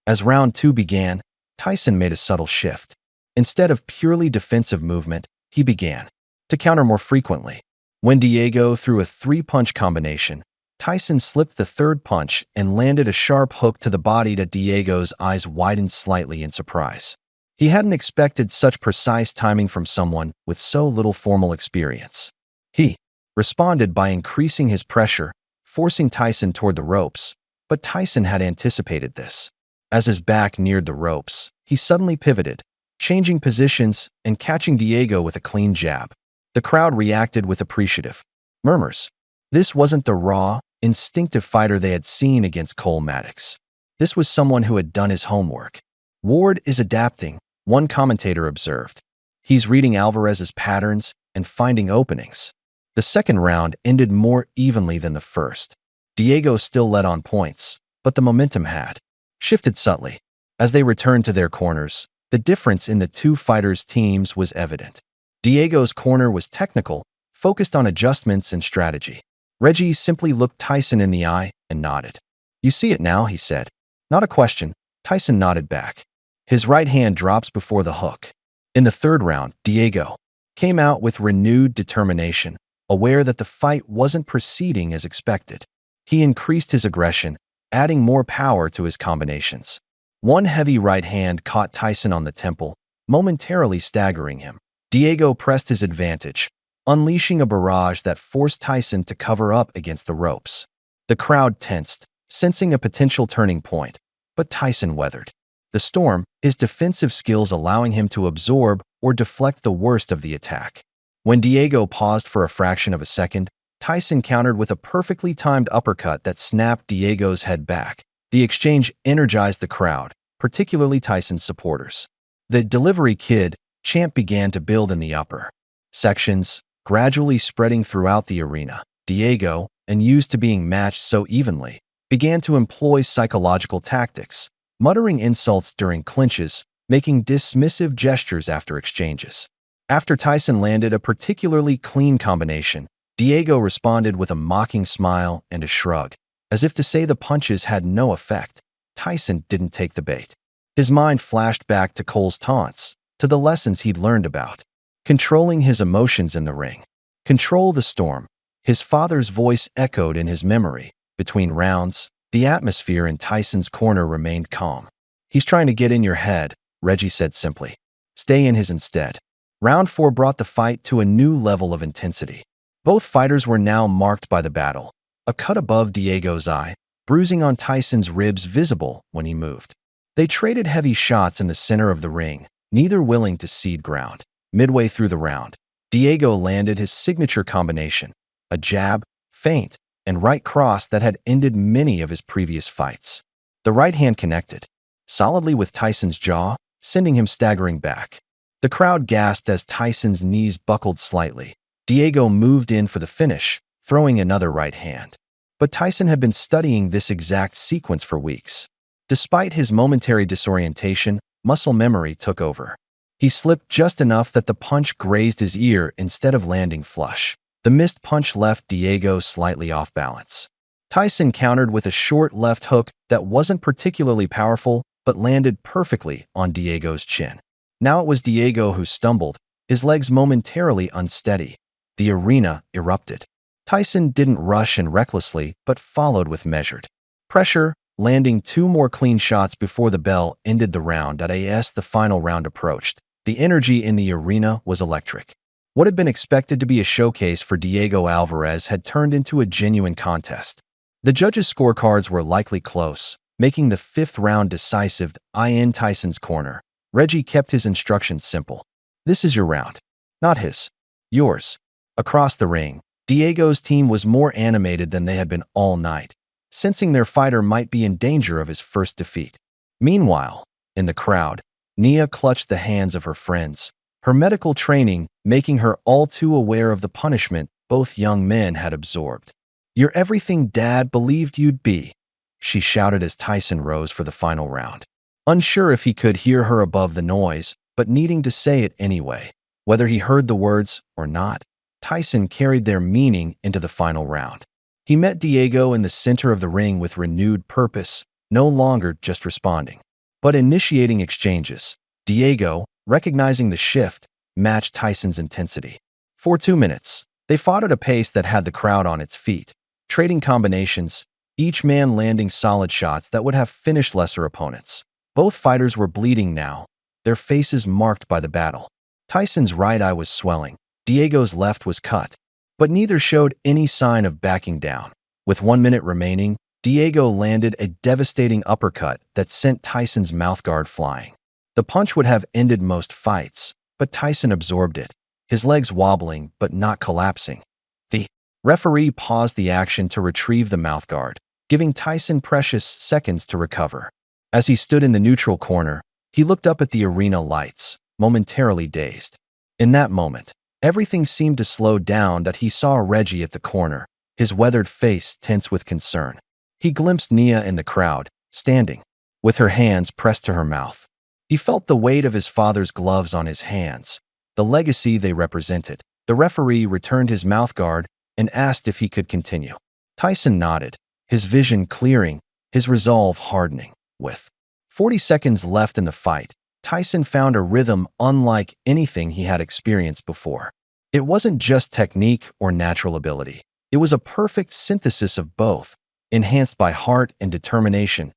As round 2 began, Tyson made a subtle shift. Instead of purely defensive movement, he began to counter more frequently. When Diego threw a 3-punch combination, Tyson slipped the third punch and landed a sharp hook to the body that Diego's eyes widened slightly in surprise. He hadn't expected such precise timing from someone with so little formal experience. He responded by increasing his pressure, forcing Tyson toward the ropes, but Tyson had anticipated this. As his back neared the ropes, he suddenly pivoted, changing positions and catching Diego with a clean jab. The crowd reacted with appreciative murmurs. This wasn't the raw, instinctive fighter they had seen against Cole Maddox. This was someone who had done his homework. Ward is adapting, one commentator observed. He's reading Alvarez's patterns and finding openings. The second round ended more evenly than the first. Diego still led on points, but the momentum had shifted subtly. As they returned to their corners, the difference in the two fighters' teams was evident. Diego's corner was technical, focused on adjustments and strategy. Reggie simply looked Tyson in the eye and nodded. You see it now, he said. Not a question. Tyson nodded back. His right hand drops before the hook. In the third round, Diego came out with renewed determination, aware that the fight wasn't proceeding as expected. He increased his aggression, adding more power to his combinations. One heavy right hand caught Tyson on the temple, momentarily staggering him. Diego pressed his advantage, unleashing a barrage that forced Tyson to cover up against the ropes. The crowd tensed, sensing a potential turning point, but Tyson weathered the storm, his defensive skills allowing him to absorb or deflect the worst of the attack. When Diego paused for a fraction of a second, Tyson countered with a perfectly timed uppercut that snapped Diego's head back. The exchange energized the crowd, particularly Tyson's supporters. The delivery kid chant began to build in the upper sections, gradually spreading throughout the arena. Diego, unused to being matched so evenly, began to employ psychological tactics, muttering insults during clinches, making dismissive gestures after exchanges. After Tyson landed a particularly clean combination, Diego responded with a mocking smile and a shrug, as if to say the punches had no effect. Tyson didn't take the bait. His mind flashed back to Cole's taunts, to the lessons he'd learned about controlling his emotions in the ring. Control the storm. His father's voice echoed in his memory. Between rounds, the atmosphere in Tyson's corner remained calm. He's trying to get in your head, Reggie said simply. Stay in his instead. Round 4 brought the fight to a new level of intensity. Both fighters were now marked by the battle, a cut above Diego's eye, bruising on Tyson's ribs visible when he moved. They traded heavy shots in the center of the ring, neither willing to cede ground. Midway through the round, Diego landed his signature combination, a jab, feint, and right cross that had ended many of his previous fights. The right hand connected solidly with Tyson's jaw, sending him staggering back. The crowd gasped as Tyson's knees buckled slightly. Diego moved in for the finish, throwing another right hand. But Tyson had been studying this exact sequence for weeks. Despite his momentary disorientation, muscle memory took over. He slipped just enough that the punch grazed his ear instead of landing flush. The missed punch left Diego slightly off balance. Tyson countered with a short left hook that wasn't particularly powerful, but landed perfectly on Diego's chin. Now it was Diego who stumbled, his legs momentarily unsteady. The arena erupted. Tyson didn't rush in recklessly, but followed with measured pressure, landing 2 more clean shots before the bell ended the round. As the final round approached, the energy in the arena was electric. What had been expected to be a showcase for Diego Alvarez had turned into a genuine contest. The judges' scorecards were likely close, making the 5th round decisive. In Tyson's corner, Reggie kept his instructions simple. This is your round. Not his. Yours. Across the ring, Diego's team was more animated than they had been all night, sensing their fighter might be in danger of his first defeat. Meanwhile, in the crowd, Nia clutched the hands of her friends, her medical training making her all too aware of the punishment both young men had absorbed. "You're everything Dad believed you'd be," she shouted as Tyson rose for the final round. Unsure if he could hear her above the noise, but needing to say it anyway. Whether he heard the words or not, Tyson carried their meaning into the final round. He met Diego in the center of the ring with renewed purpose, no longer just responding, but initiating exchanges. Diego, recognizing the shift, matched Tyson's intensity. For 2 minutes, they fought at a pace that had the crowd on its feet, trading combinations, each man landing solid shots that would have finished lesser opponents. Both fighters were bleeding now, their faces marked by the battle. Tyson's right eye was swelling, Diego's left was cut, but neither showed any sign of backing down. With 1 minute remaining, Diego landed a devastating uppercut that sent Tyson's mouthguard flying. The punch would have ended most fights, but Tyson absorbed it, his legs wobbling but not collapsing. The referee paused the action to retrieve the mouthguard, giving Tyson precious seconds to recover. As he stood in the neutral corner, he looked up at the arena lights, momentarily dazed. In that moment, everything seemed to slow down as he saw Reggie at the corner, his weathered face tense with concern. He glimpsed Nia in the crowd, standing, with her hands pressed to her mouth. He felt the weight of his father's gloves on his hands, the legacy they represented. The referee returned his mouthguard and asked if he could continue. Tyson nodded, his vision clearing, his resolve hardening. With 40 seconds left in the fight, Tyson found a rhythm unlike anything he had experienced before. It wasn't just technique or natural ability. It was a perfect synthesis of both, enhanced by heart and determination.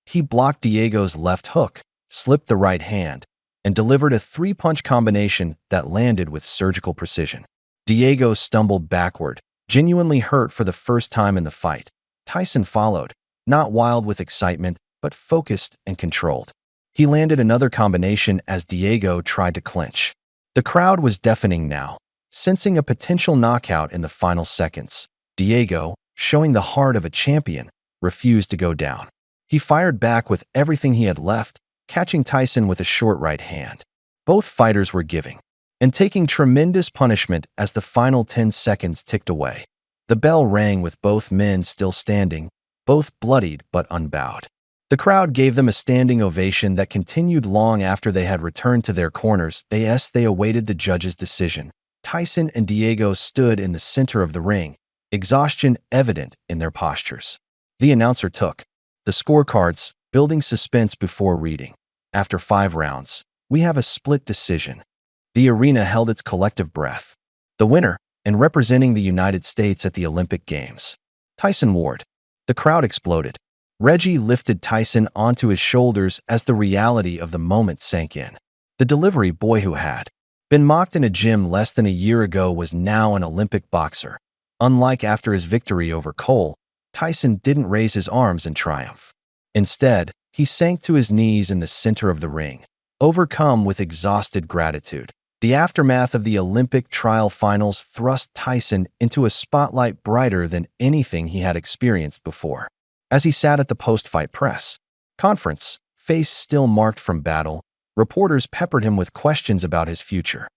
He blocked Diego's left hook, slipped the right hand, and delivered a 3-punch combination that landed with surgical precision. Diego stumbled backward, genuinely hurt for the first time in the fight. Tyson followed, not wild with excitement, but focused and controlled. He landed another combination as Diego tried to clinch. The crowd was deafening now, sensing a potential knockout in the final seconds. Diego, showing the heart of a champion, refused to go down. He fired back with everything he had left, catching Tyson with a short right hand. Both fighters were giving and taking tremendous punishment as the final 10 seconds ticked away. The bell rang with both men still standing, both bloodied but unbowed. The crowd gave them a standing ovation that continued long after they had returned to their corners. They awaited the judge's decision. Tyson and Diego stood in the center of the ring, exhaustion evident in their postures. The announcer took the scorecards, building suspense before reading. After 5 rounds, we have a split decision. The arena held its collective breath. The winner, and representing the United States at the Olympic Games, Tyson Ward. The crowd exploded. Reggie lifted Tyson onto his shoulders as the reality of the moment sank in. The delivery boy who had been mocked in a gym less than a year ago was now an Olympic boxer. Unlike after his victory over Cole, Tyson didn't raise his arms in triumph. Instead, he sank to his knees in the center of the ring, overcome with exhausted gratitude. The aftermath of the Olympic trial finals thrust Tyson into a spotlight brighter than anything he had experienced before. As he sat at the post-fight press conference, face still marked from battle, reporters peppered him with questions about his future.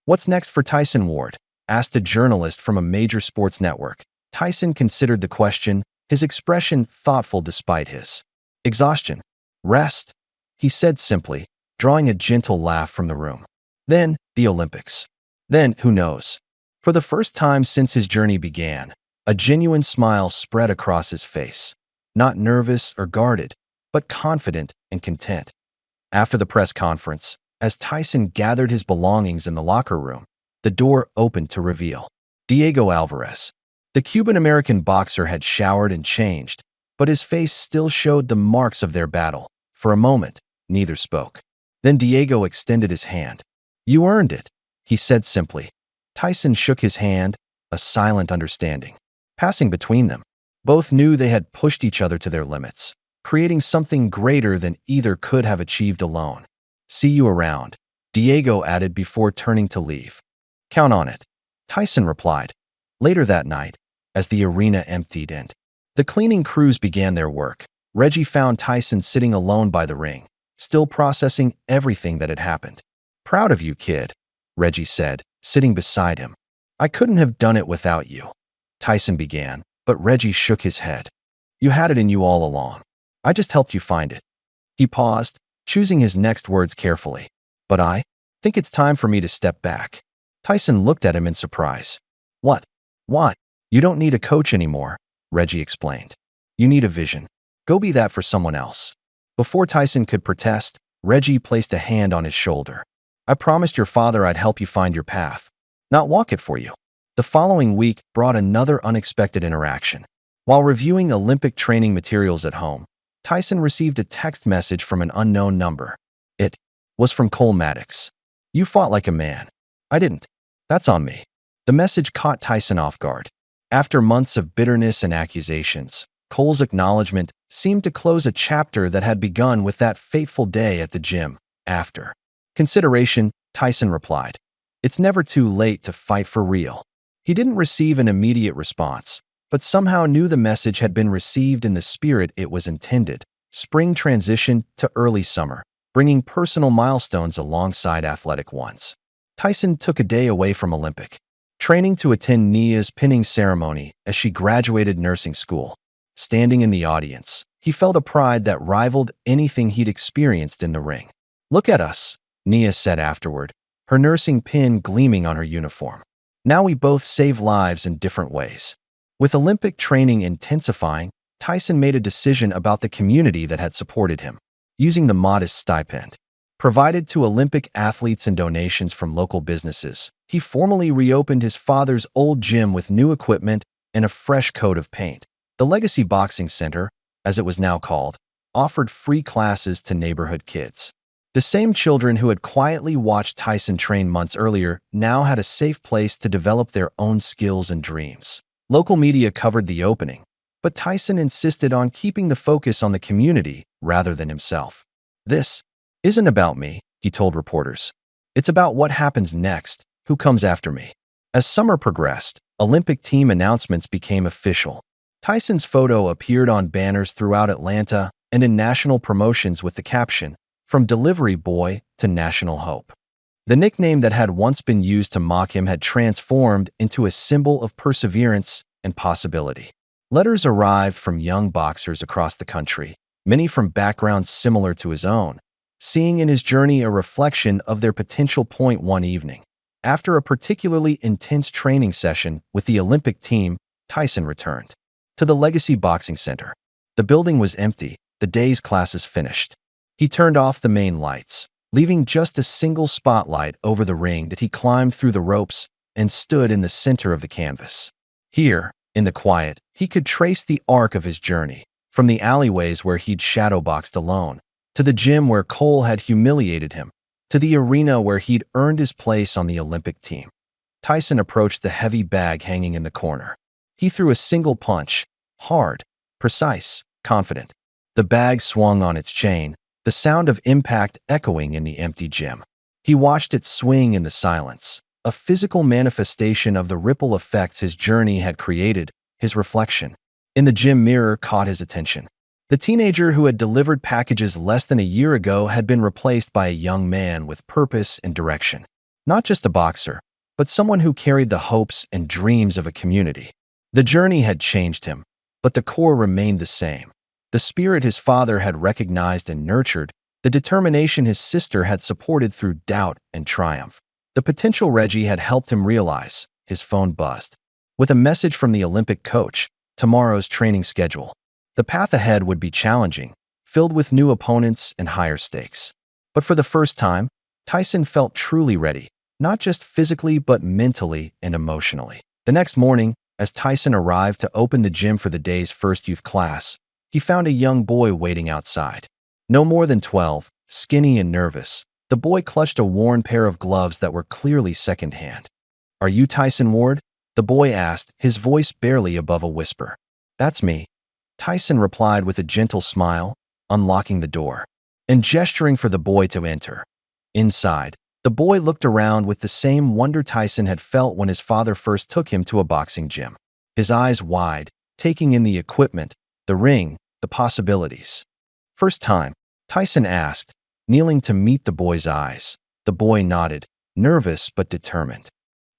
"What's next for Tyson Ward?" asked a journalist from a major sports network. Tyson considered the question, his expression thoughtful despite his exhaustion. "Rest," he said simply, drawing a gentle laugh from the room. "Then, the Olympics. Then, who knows?" For the first time since his journey began, a genuine smile spread across his face. Not nervous or guarded, but confident and content. After the press conference, as Tyson gathered his belongings in the locker room, the door opened to reveal Diego Alvarez. The Cuban-American boxer had showered and changed, but his face still showed the marks of their battle. For a moment, neither spoke. Then Diego extended his hand. "You earned it," he said simply. Tyson shook his hand, a silent understanding passing between them. Both knew they had pushed each other to their limits, creating something greater than either could have achieved alone. "See you around," Diego added before turning to leave. "Count on it," Tyson replied. Later that night, as the arena emptied and the cleaning crews began their work, Reggie found Tyson sitting alone by the ring, still processing everything that had happened. "Proud of you, kid," Reggie said, sitting beside him. I couldn't have done it without you, Tyson began, but Reggie shook his head. You had it in you all along. I just helped you find it. He paused, choosing his next words carefully. But I think it's time for me to step back. Tyson looked at him in surprise. What? Why? You don't need a coach anymore, Reggie explained. You need a vision. Go be that for someone else. Before Tyson could protest, Reggie placed a hand on his shoulder. I promised your father I'd help you find your path, not walk it for you. The following week brought another unexpected interaction. While reviewing Olympic training materials at home, Tyson received a text message from an unknown number. It was from Cole Maddox. You fought like a man. I didn't. That's on me. The message caught Tyson off guard. After months of bitterness and accusations, Cole's acknowledgement seemed to close a chapter that had begun with that fateful day at the gym. After consideration, Tyson replied, It's never too late to fight for real. He didn't receive an immediate response, but somehow knew the message had been received in the spirit it was intended. Spring transitioned to early summer, bringing personal milestones alongside athletic ones. Tyson took a day away from Olympic training to attend Nia's pinning ceremony as she graduated nursing school. Standing in the audience, he felt a pride that rivaled anything he'd experienced in the ring. Look at us, Nia said afterward, her nursing pin gleaming on her uniform. Now we both save lives in different ways. With Olympic training intensifying, Tyson made a decision about the community that had supported him. Using the modest stipend provided to Olympic athletes and donations from local businesses, he formally reopened his father's old gym with new equipment and a fresh coat of paint. The Legacy Boxing Center, as it was now called, offered free classes to neighborhood kids. The same children who had quietly watched Tyson train months earlier now had a safe place to develop their own skills and dreams. Local media covered the opening, but Tyson insisted on keeping the focus on the community rather than himself. This isn't about me, he told reporters. It's about what happens next, who comes after me. As summer progressed, Olympic team announcements became official. Tyson's photo appeared on banners throughout Atlanta and in national promotions with the caption, From Delivery Boy to National Hope. The nickname that had once been used to mock him had transformed into a symbol of perseverance and possibility. Letters arrived from young boxers across the country, many from backgrounds similar to his own, seeing in his journey a reflection of their potential. One evening, after a particularly intense training session with the Olympic team, Tyson returned to the Legacy Boxing Center. The building was empty, the day's classes finished. He turned off the main lights, leaving just a single spotlight over the ring that he climbed through the ropes and stood in the center of the canvas. Here, in the quiet, he could trace the arc of his journey, from the alleyways where he'd shadowboxed alone, to the gym where Cole had humiliated him, to the arena where he'd earned his place on the Olympic team. Tyson approached the heavy bag hanging in the corner. He threw a single punch, hard, precise, confident. The bag swung on its chain, the sound of impact echoing in the empty gym. He watched it swing in the silence, a physical manifestation of the ripple effects his journey had created. His reflection in the gym mirror caught his attention. The teenager who had delivered packages less than a year ago had been replaced by a young man with purpose and direction. Not just a boxer, but someone who carried the hopes and dreams of a community. The journey had changed him, but the core remained the same. The spirit his father had recognized and nurtured, the determination his sister had supported through doubt and triumph. The potential Reggie had helped him realize. His phone buzzed with a message from the Olympic coach, tomorrow's training schedule. The path ahead would be challenging, filled with new opponents and higher stakes. But for the first time, Tyson felt truly ready, not just physically but mentally and emotionally. The next morning, as Tyson arrived to open the gym for the day's first youth class, he found a young boy waiting outside. No more than 12, skinny and nervous, the boy clutched a worn pair of gloves that were clearly secondhand. "Are you Tyson Ward?" the boy asked, his voice barely above a whisper. "That's me," Tyson replied with a gentle smile, unlocking the door and gesturing for the boy to enter. Inside, the boy looked around with the same wonder Tyson had felt when his father first took him to a boxing gym. His eyes wide, taking in the equipment, the ring, the possibilities. "First time?" Tyson asked, kneeling to meet the boy's eyes. The boy nodded, nervous but determined.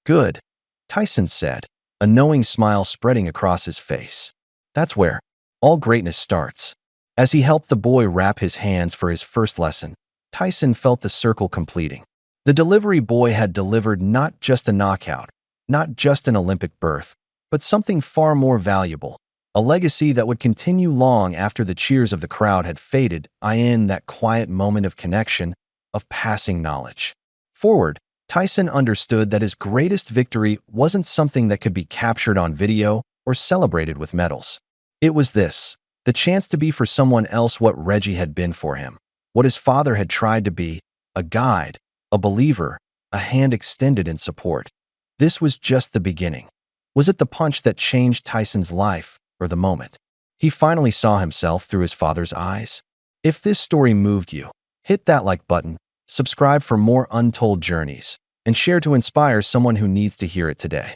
"Good," Tyson said, a knowing smile spreading across his face. That's where all greatness starts. As he helped the boy wrap his hands for his first lesson, Tyson felt the circle completing. The delivery boy had delivered not just a knockout, not just an Olympic berth, but something far more valuable, a legacy that would continue long after the cheers of the crowd had faded, in that quiet moment of connection, of passing knowledge. Forward, Tyson understood that his greatest victory wasn't something that could be captured on video or celebrated with medals. It was this, the chance to be for someone else what Reggie had been for him, what his father had tried to be, a guide, a believer, a hand extended in support. This was just the beginning. Was it the punch that changed Tyson's life, or the moment he finally saw himself through his father's eyes? If this story moved you, hit that like button, subscribe for more untold journeys, and share to inspire someone who needs to hear it today.